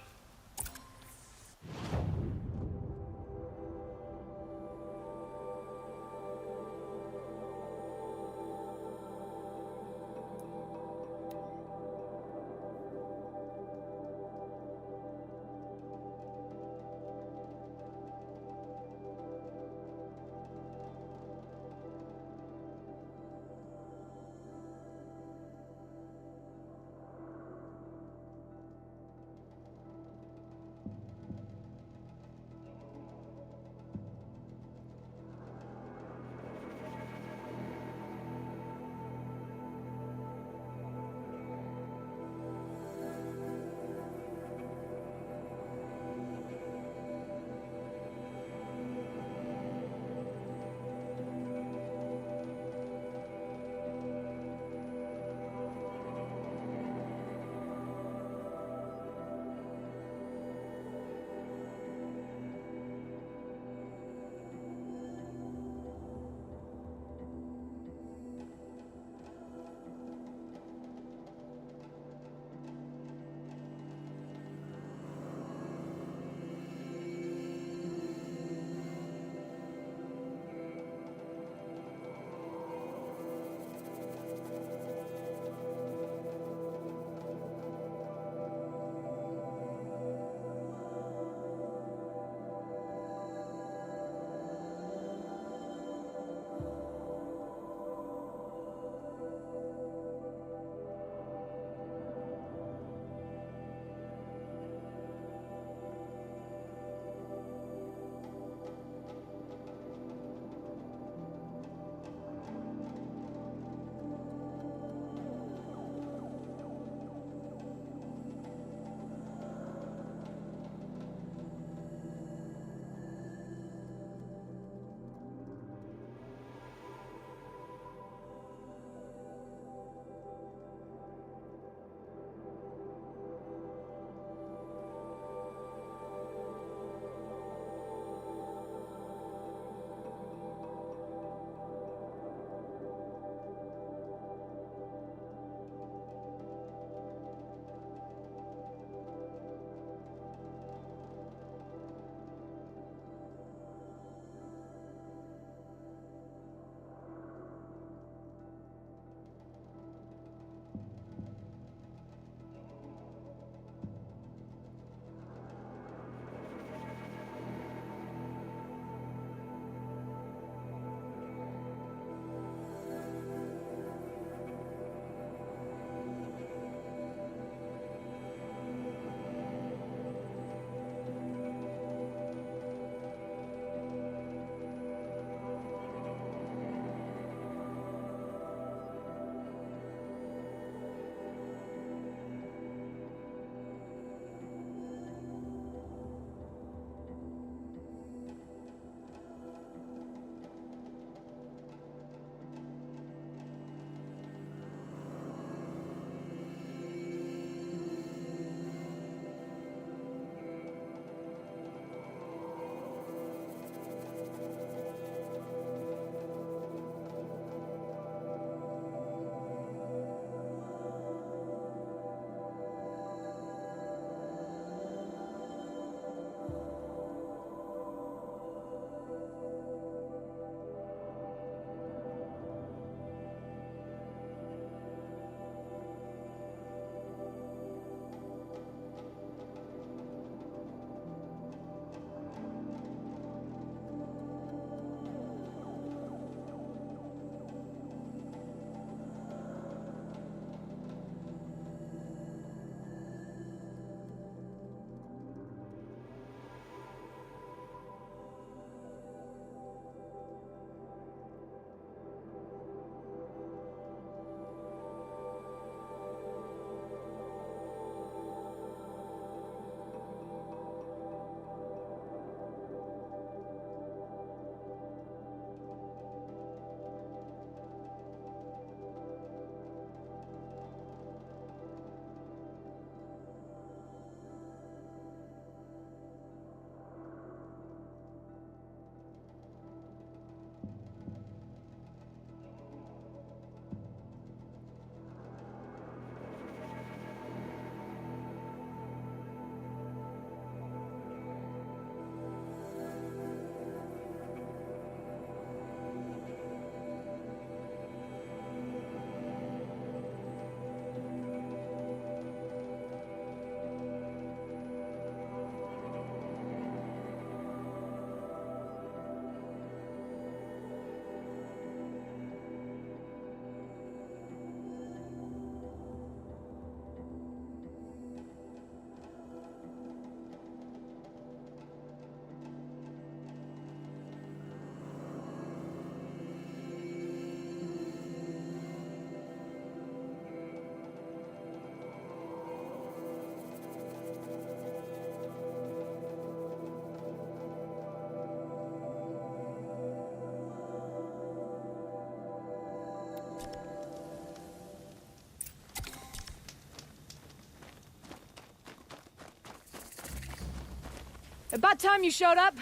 About time you showed up.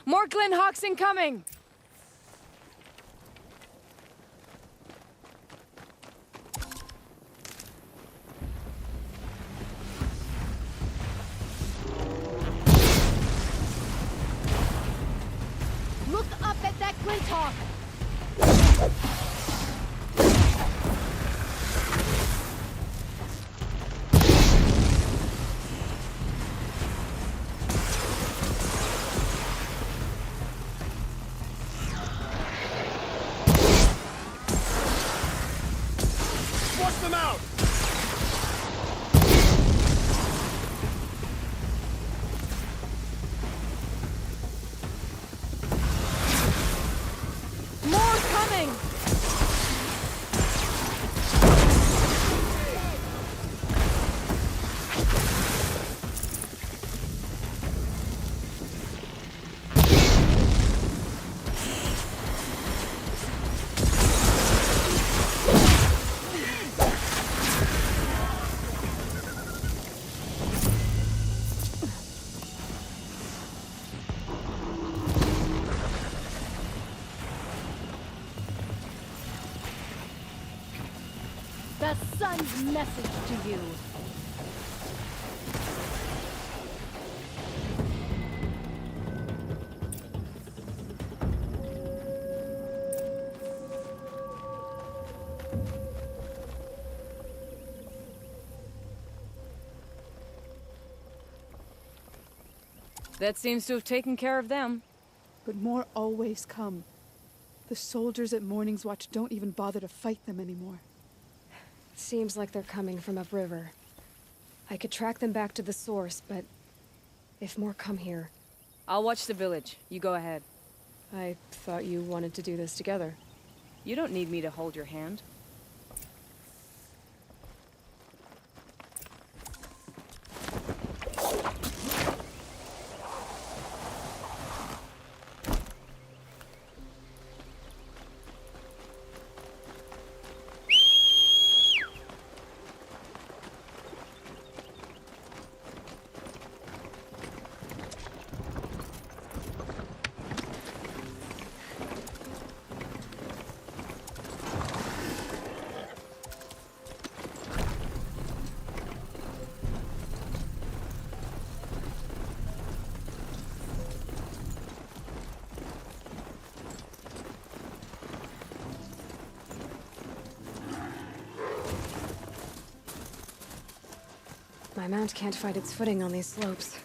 More Glen Hawks incoming. Look up at that Glinthawk! Flush them out! More coming! The sun's message to you. That seems to have taken care of them. But more always come. The soldiers at Morning's Watch don't even bother to fight them anymore. Seems like they're coming from upriver. I could track them back to the source, but if more come here... I'll watch the village. You go ahead. I thought you wanted to do this together. You don't need me to hold your hand. My mount can't find its footing on these slopes.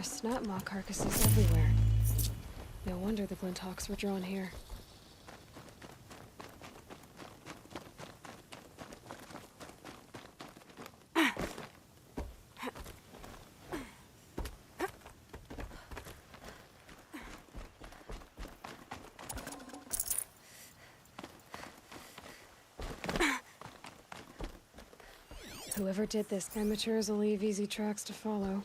snap maw carcasses everywhere. No wonder the Glinthawks were drawn here. Whoever did this, amateurs will leave easy tracks to follow.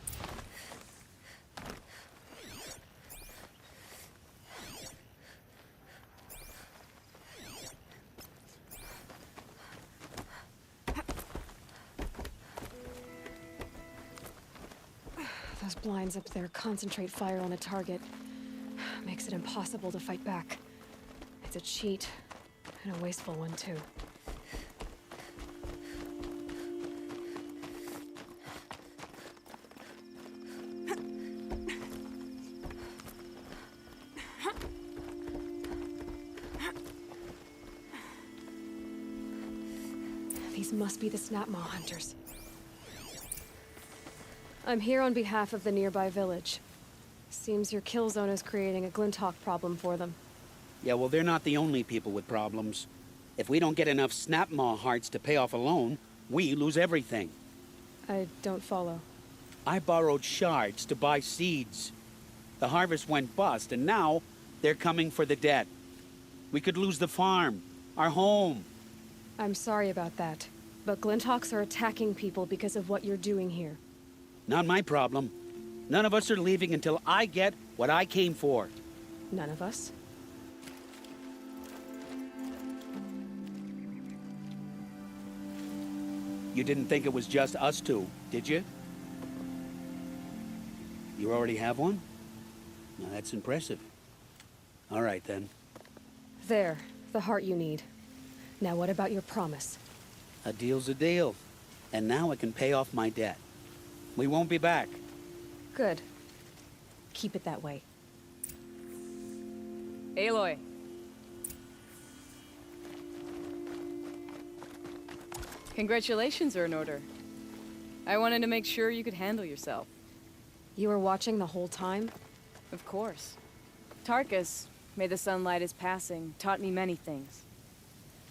Those blinds up there concentrate fire on the target. Makes it impossible to fight back. It's a cheat, and a wasteful one too. These must be the Snapmaw hunters. I'm here on behalf of the nearby village. Seems your kill zone is creating a Glinthawk problem for them. Yeah, well, they're not the only people with problems. If we don't get enough Snapmaw hearts to pay off a loan, we lose everything. I don't follow. I borrowed shards to buy seeds. The harvest went bust, and now they're coming for the debt. We could lose the farm, our home. I'm sorry about that, but Glinthawks are attacking people because of what you're doing here. Not my problem. None of us are leaving until I get what I came for. None of us? You didn't think it was just us two, did you? You already have one? Now that's impressive. All right, then. There, the heart you need. Now what about your promise? A deal's a deal. And now I can pay off my debt. We won't be back. Good. Keep it that way. Aloy. Congratulations are in order. I wanted to make sure you could handle yourself. You were watching the whole time? Of course. Tarkus, may the sunlight is passing, taught me many things.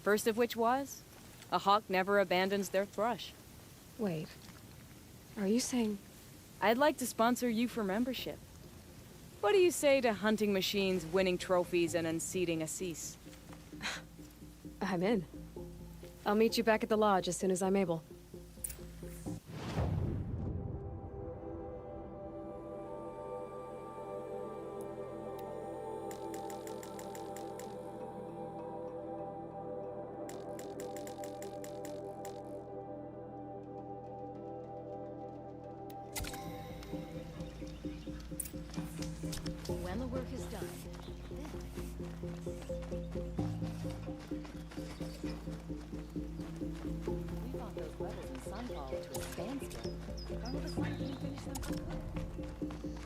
First of which was, a hawk never abandons their thrush. Wait. Are you saying... I'd like to sponsor you for membership. What do you say to hunting machines, winning trophies, and unseating Assis? I'm in. I'll meet you back at the lodge as soon as I'm able. When the work is done, We fought those rebels in Sunfall to a standstill. Don't know the Sun King finish them for good.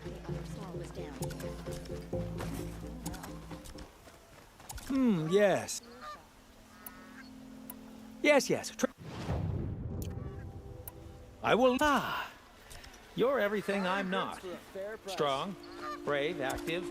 the other saw was down. Yes. Yes. I will. You're everything I'm not. Strong, brave, active.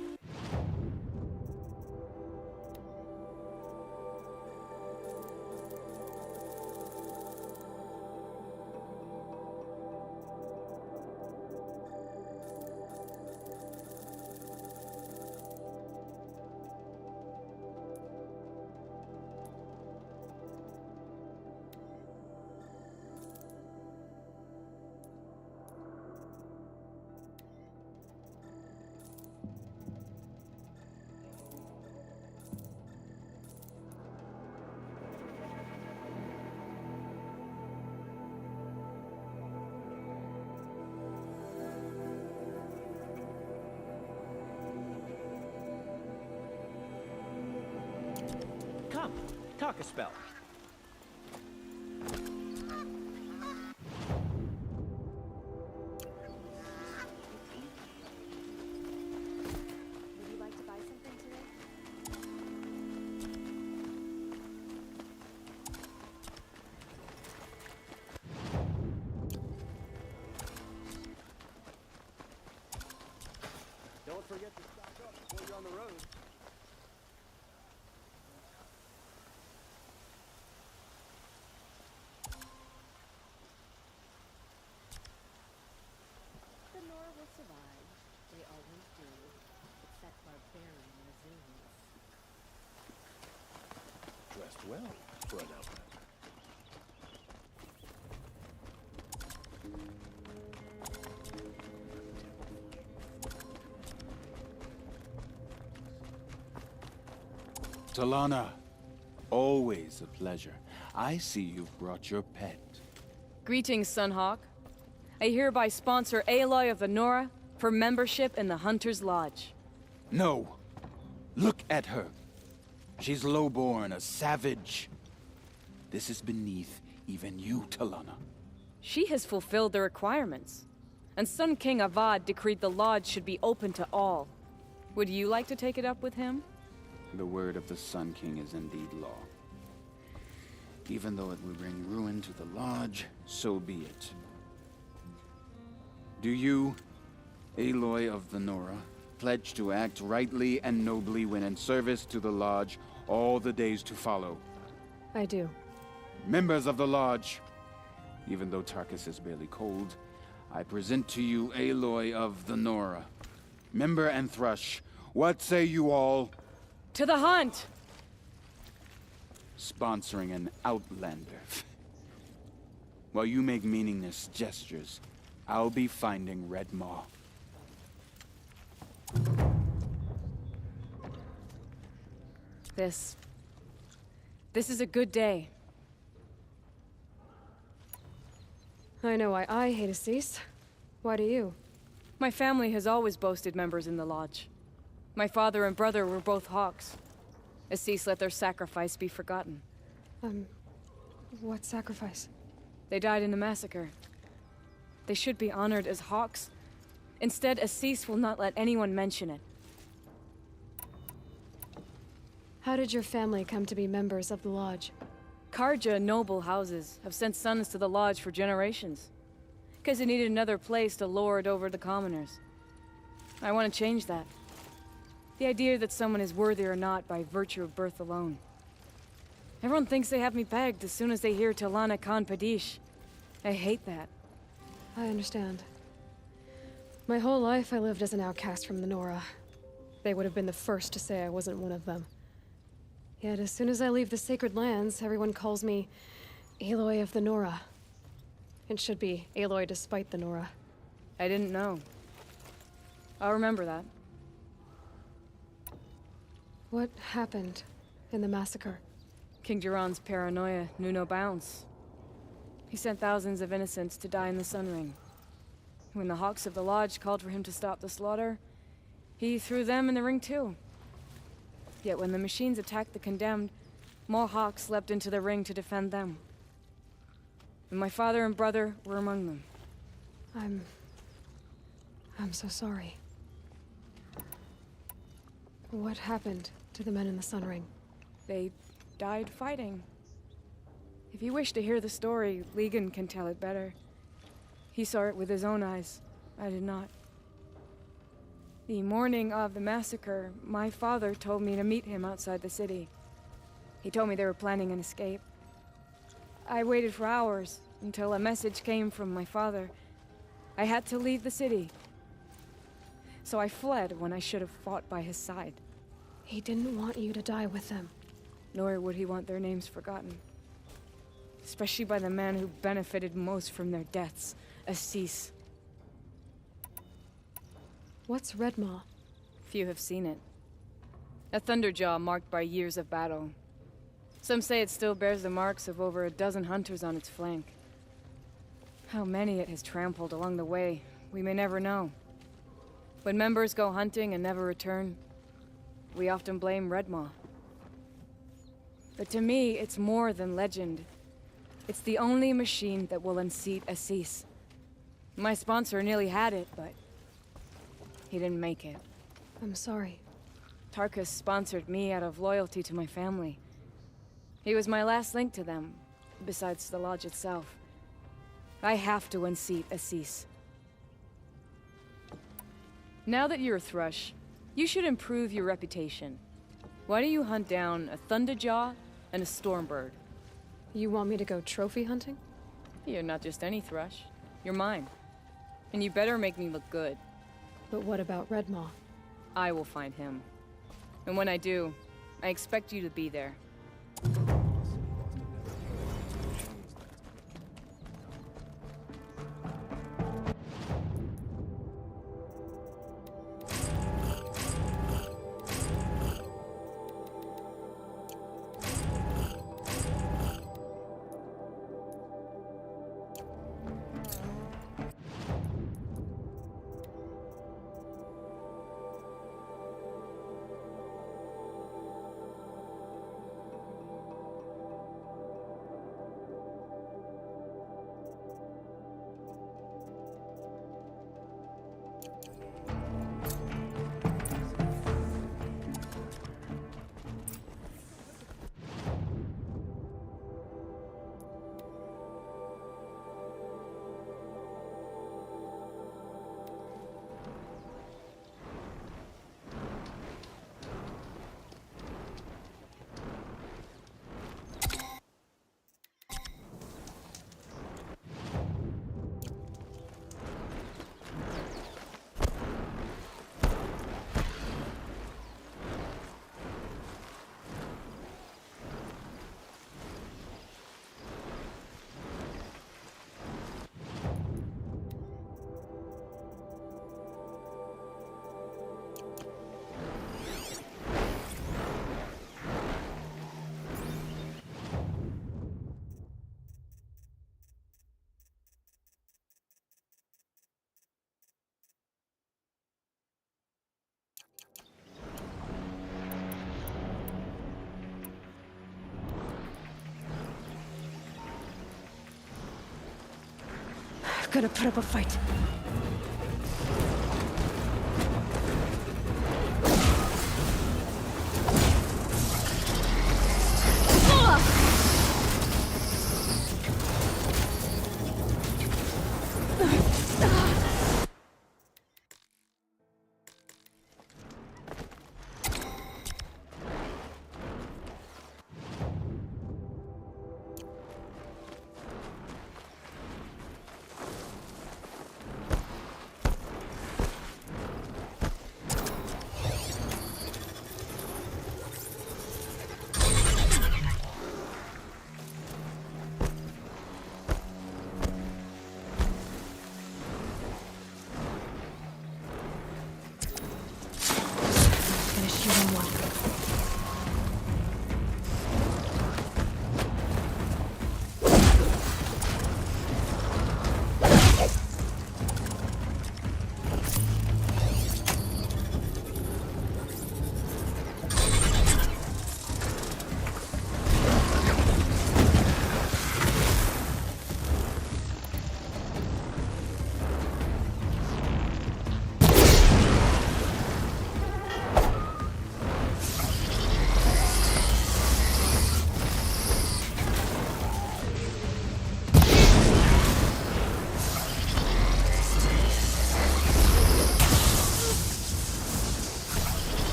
Come, talk a spell. Would you like to buy something today? Dressed well for an outlander. Talana, always a pleasure. I see you've brought your pet. Greetings, Sunhawk. I hereby sponsor Aloy of the Nora for membership in the Hunter's Lodge. No. Look at her. She's lowborn, a savage. This is beneath even you, Talana. She has fulfilled the requirements. And Sun King Avad decreed the Lodge should be open to all. Would you like to take it up with him? The word of the Sun King is indeed law. Even though it would bring ruin to the Lodge, so be it. Do you, Aloy of the Nora, pledge to act rightly and nobly when in service to the Lodge all the days to follow? I do. Members of the Lodge, even though Tarkus is barely cold, I present to you Aloy of the Nora. Member and Thrush, what say you all? To the hunt! Sponsoring an outlander. While you make meaningless gestures, I'll be finding Red Maw. This is a good day. I know why I hate Assis. Why do you? My family has always boasted members in the Lodge. My father and brother were both Hawks. Assis let their sacrifice be forgotten. What sacrifice? They died in the massacre. They should be honored as Hawks. Instead, Assis will not let anyone mention it. How did your family come to be members of the Lodge? Karja noble houses have sent sons to the Lodge for generations. Because they needed another place to lord over the commoners. I want to change that. The idea that someone is worthy or not by virtue of birth alone. Everyone thinks they have me pegged as soon as they hear Talana Khan Padish. I hate that. I understand. My whole life I lived as an outcast from the Nora. They would have been the first to say I wasn't one of them. Yet as soon as I leave the Sacred Lands, everyone calls me Aloy of the Nora. It should be Aloy despite the Nora. I didn't know. I'll remember that. What happened in the massacre? King Jiran's paranoia knew no bounds. He sent thousands of innocents to die in the Sun Ring. When the Hawks of the Lodge called for him to stop the slaughter, he threw them in the ring too. Yet when the machines attacked the condemned, more Hawks leapt into the ring to defend them. And my father and brother were among them. I'm so sorry. What happened to the men in the Sun Ring? They died fighting. If you wish to hear the story, Legan can tell it better. He saw it with his own eyes. I did not. The morning of the massacre, my father told me to meet him outside the city. He told me they were planning an escape. I waited for hours until a message came from my father. I had to leave the city. So I fled when I should have fought by his side. He didn't want you to die with them. Nor would he want their names forgotten. Especially by the man who benefited most from their deaths, Assis. What's Red Maw? Few have seen it. A thunderjaw marked by years of battle. Some say it still bears the marks of over a dozen hunters on its flank. How many it has trampled along the way, we may never know. When members go hunting and never return, we often blame Red Maw. But to me, it's more than legend. It's the only machine that will unseat Assis. My sponsor nearly had it, but he didn't make it. I'm sorry. Tarkus sponsored me out of loyalty to my family. He was my last link to them, besides the Lodge itself. I have to unseat Assis. Now that you're a Thrush, you should improve your reputation. Why don't you hunt down a Thunderjaw and a Stormbird? You want me to go trophy hunting? You're not just any Thrush. You're mine. And you better make me look good. But what about Red Maw? I will find him. And when I do, I expect you to be there. Gonna put up a fight.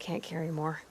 Can't carry more.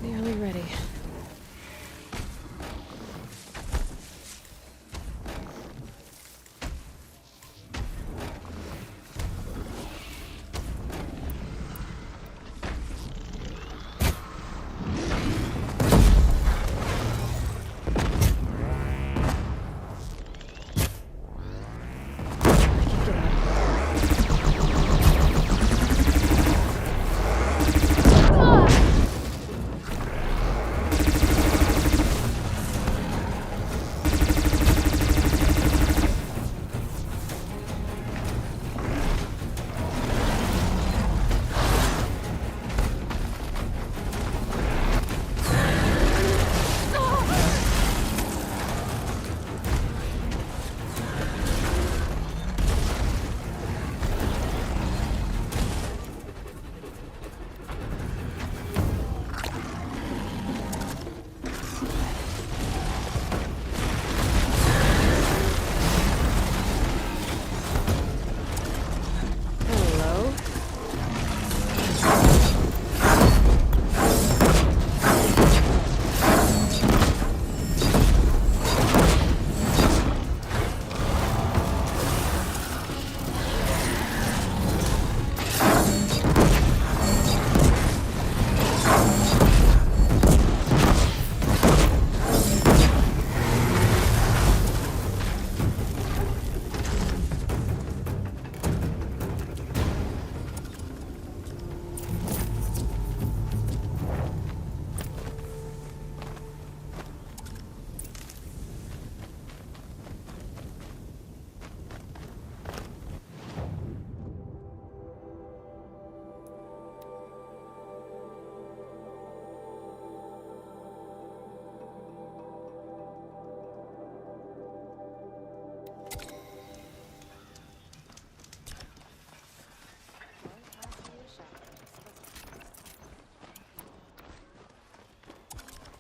Nearly ready.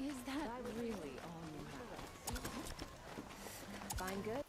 Is that really all you have? Fine, good.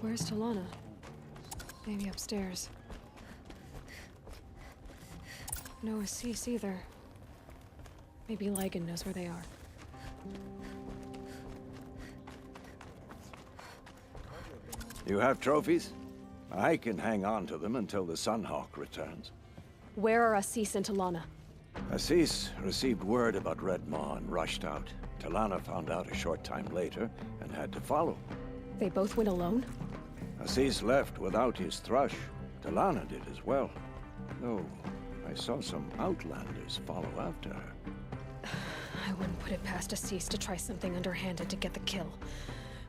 Where's Talana? Maybe upstairs. No Assis either. Maybe Lygan knows where they are. You have trophies? I can hang on to them until the Sunhawk returns. Where are Assis and Talana? Assis received word about Red Maw and rushed out. Talana found out a short time later and had to follow. They both went alone? Assis left without his thrush. Talana did as well. Though, I saw some outlanders follow after her. I wouldn't put it past Assis to try something underhanded to get the kill.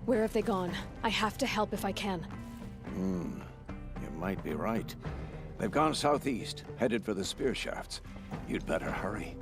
Where have they gone? I have to help if I can. You might be right. They've gone southeast, headed for the spear shafts. You'd better hurry.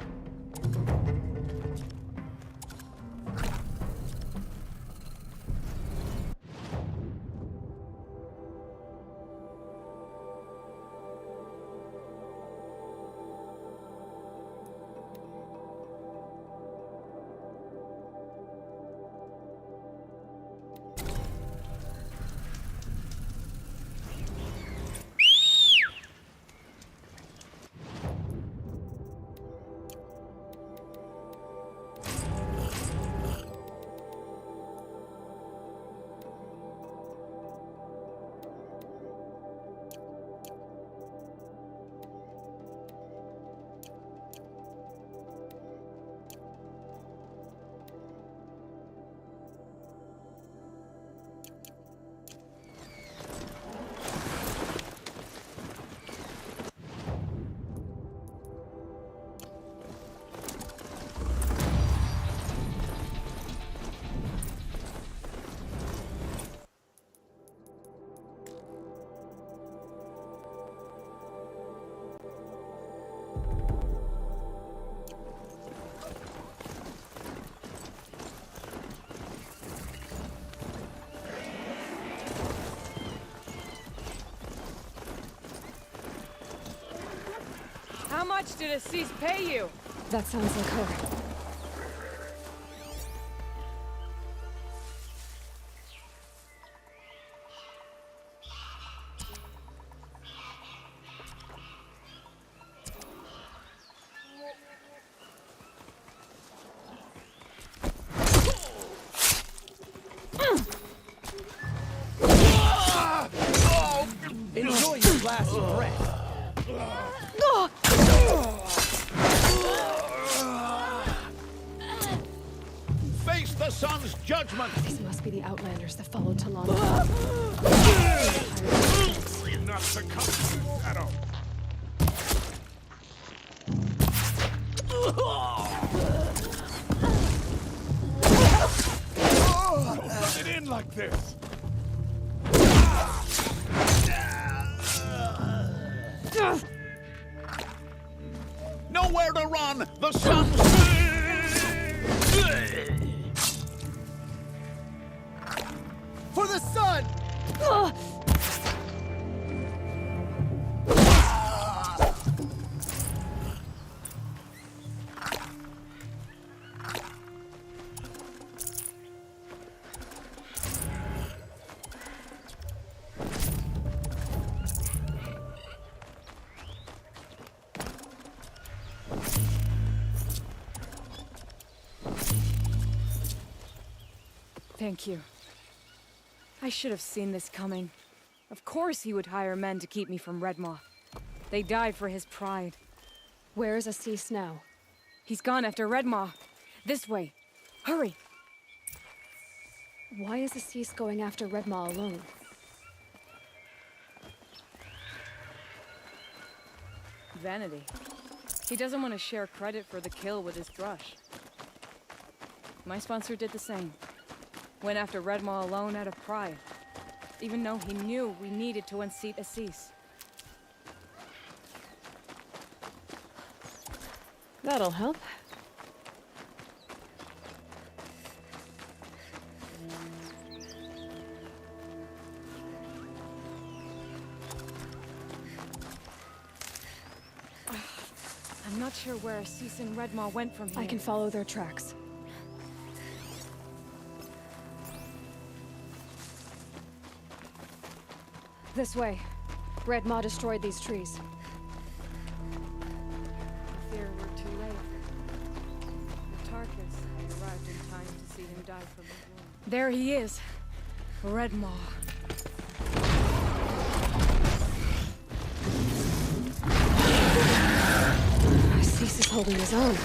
How much did Assis pay you? That sounds like her. Enjoy your last breath. Face the sun's judgment! These must be the Outlanders that followed Talana. Will not succumb to the shadow. Don't run it in like this. Nowhere to run! The sun's... For the sun! Thank you. I should have seen this coming. Of course he would hire men to keep me from Red Maw. They died for his pride. Where is Assis now? He's gone after Red Maw. This way. Hurry! Why is Assis going after Red Maw alone? Vanity. He doesn't want to share credit for the kill with his thrush. My sponsor did the same. Went after Red Maw alone out of pride. Even though he knew we needed to unseat Assis. That'll help. I'm not sure where Cease and Redmaw went from here. I can follow their tracks. This way. Redmaw destroyed these trees. I fear we're too late. The Tarkus arrived in time to see him die from his wound. There he is. Redmaw. Cease is holding his own.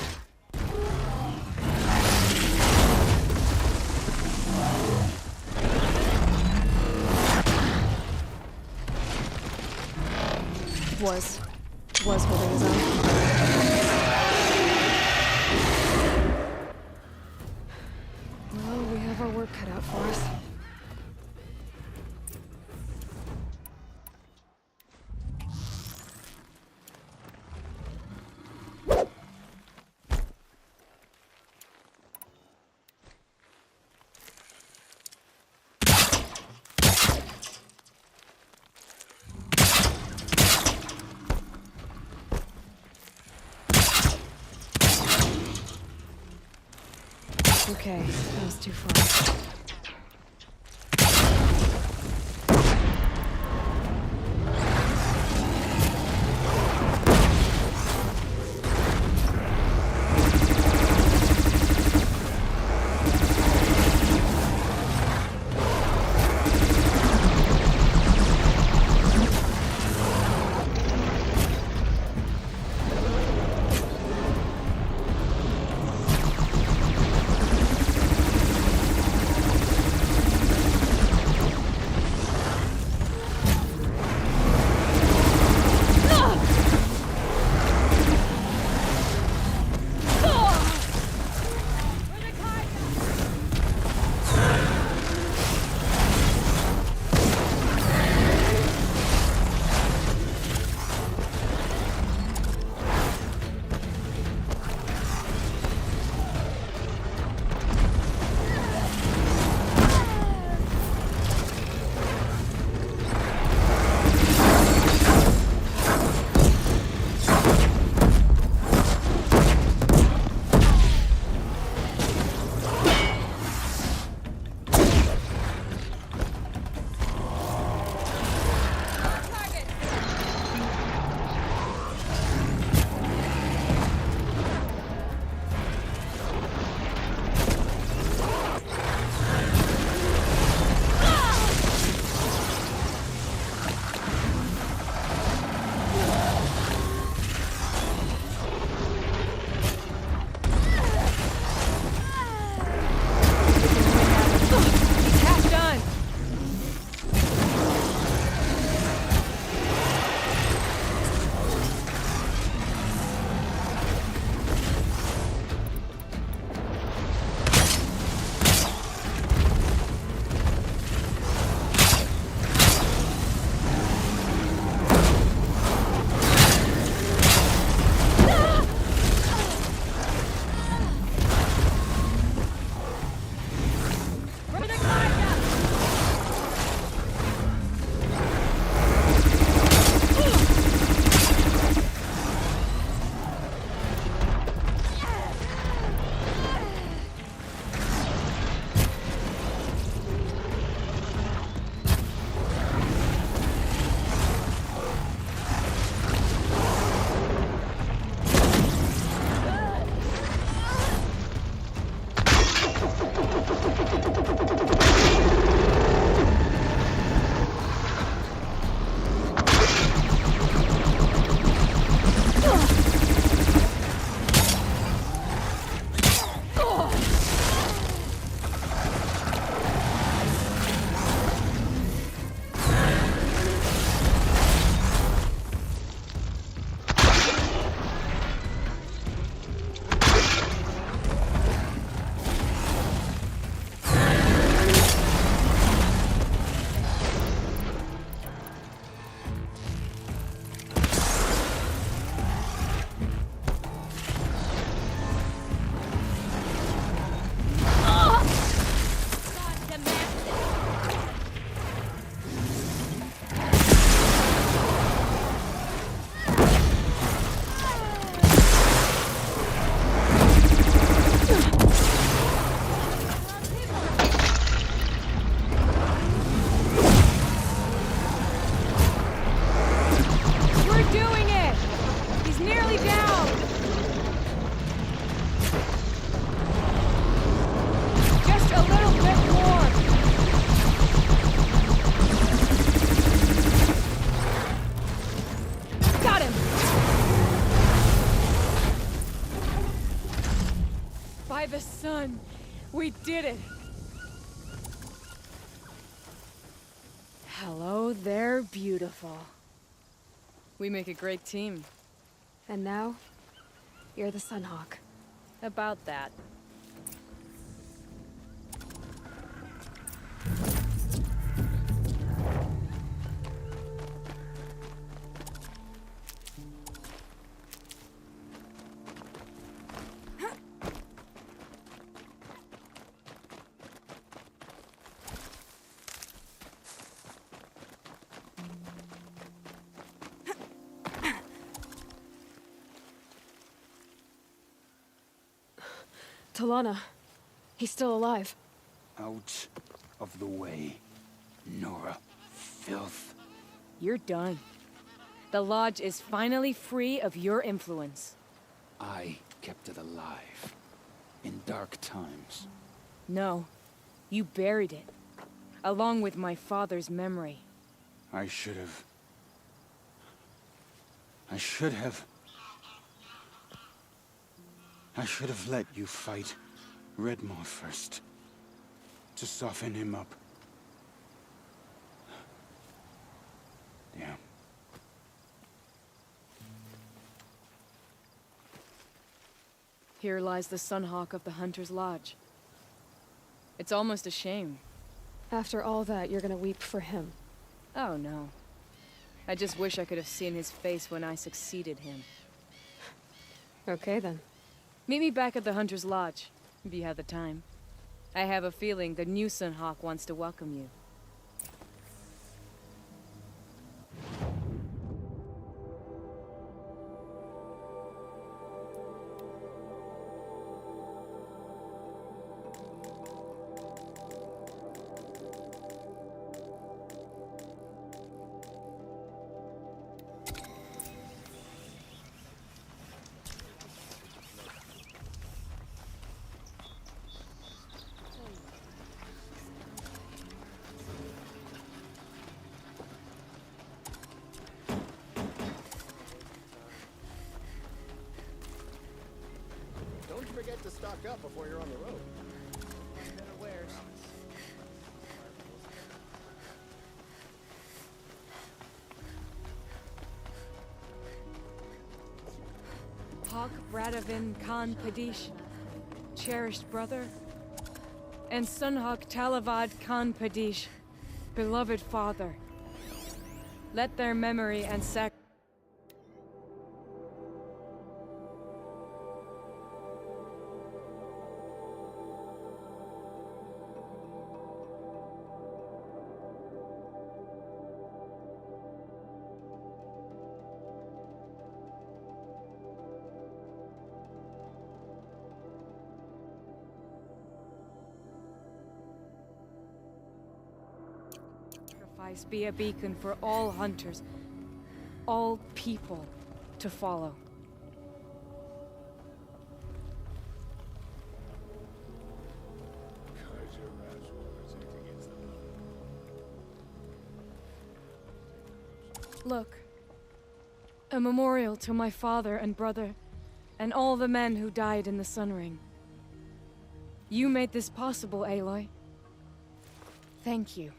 Was holding his own. Well, we have our work cut out for us. Okay, that was too far. did it! Hello there, beautiful. We make a great team. And now, you're the Sunhawk. About that. Talana. He's still alive. Out of the way, Nora. Filth. You're done. The Lodge is finally free of your influence. I kept it alive. In dark times. No. You buried it. Along with my father's memory. I should have... I should have let you fight Redmaw first. To soften him up. Damn. Here lies the Sunhawk of the Hunter's Lodge. It's almost a shame. After all that, you're gonna weep for him. Oh no. I just wish I could have seen his face when I succeeded him. Okay then. Meet me back at the Hunter's Lodge, if you have the time. I have a feeling the new Sunhawk wants to welcome you. Don't forget to stock up before you're on the road. Hawk Bradavin Khan Padish, cherished brother, and Sunhawk Talavad Khan Padish, beloved father. Let their memory and sacrifice be a beacon for all hunters, all people to follow. Look, a memorial to my father and brother, and all the men who died in the Sun Ring. You made this possible, Aloy. Thank you.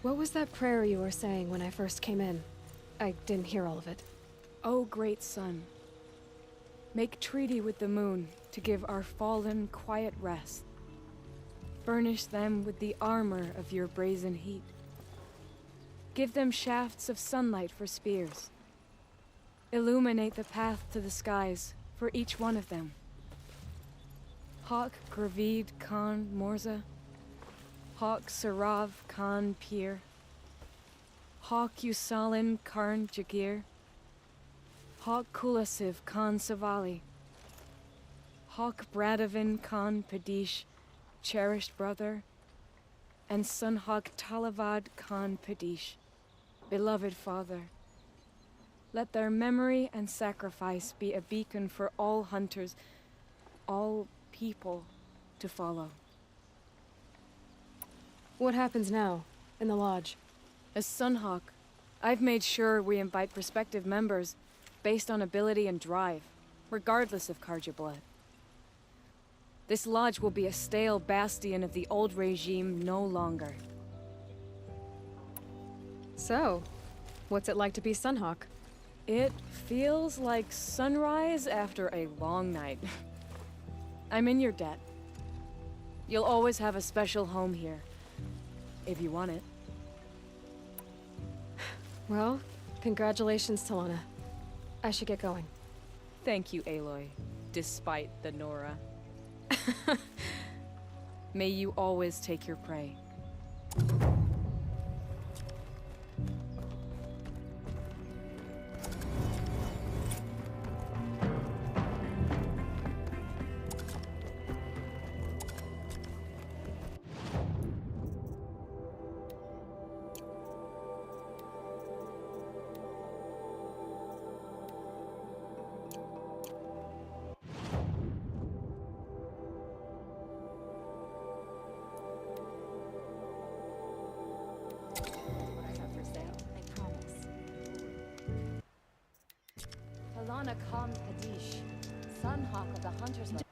What was that prayer you were saying when I first came in? I didn't hear all of it. O great sun, make treaty with the moon to give our fallen quiet rest. Furnish them with the armor of your brazen heat. Give them shafts of sunlight for spears. Illuminate the path to the skies for each one of them. Hawk Gravid Khan Morza, Hawk Sarav Khan Pir, Hawk Usalin Karn Jagir, Hawk Kulasiv Khan Savali, Hawk Bradavin Khan Padish, cherished brother, and Sunhawk Talavad Khan Padish, beloved father. Let their memory and sacrifice be a beacon for all hunters, all people to follow. What happens now, in the Lodge? As Sunhawk, I've made sure we invite prospective members, based on ability and drive, regardless of Carja blood. This lodge will be a stale bastion of the old regime no longer. So, what's it like to be Sunhawk? It feels like sunrise after a long night. I'm in your debt. You'll always have a special home here, if you want it. Well, congratulations, Talana. I should get going. Thank you, Aloy, despite the Nora. May you always take your prey. Talana Khan Kadish, Sunhawk of the Hunters.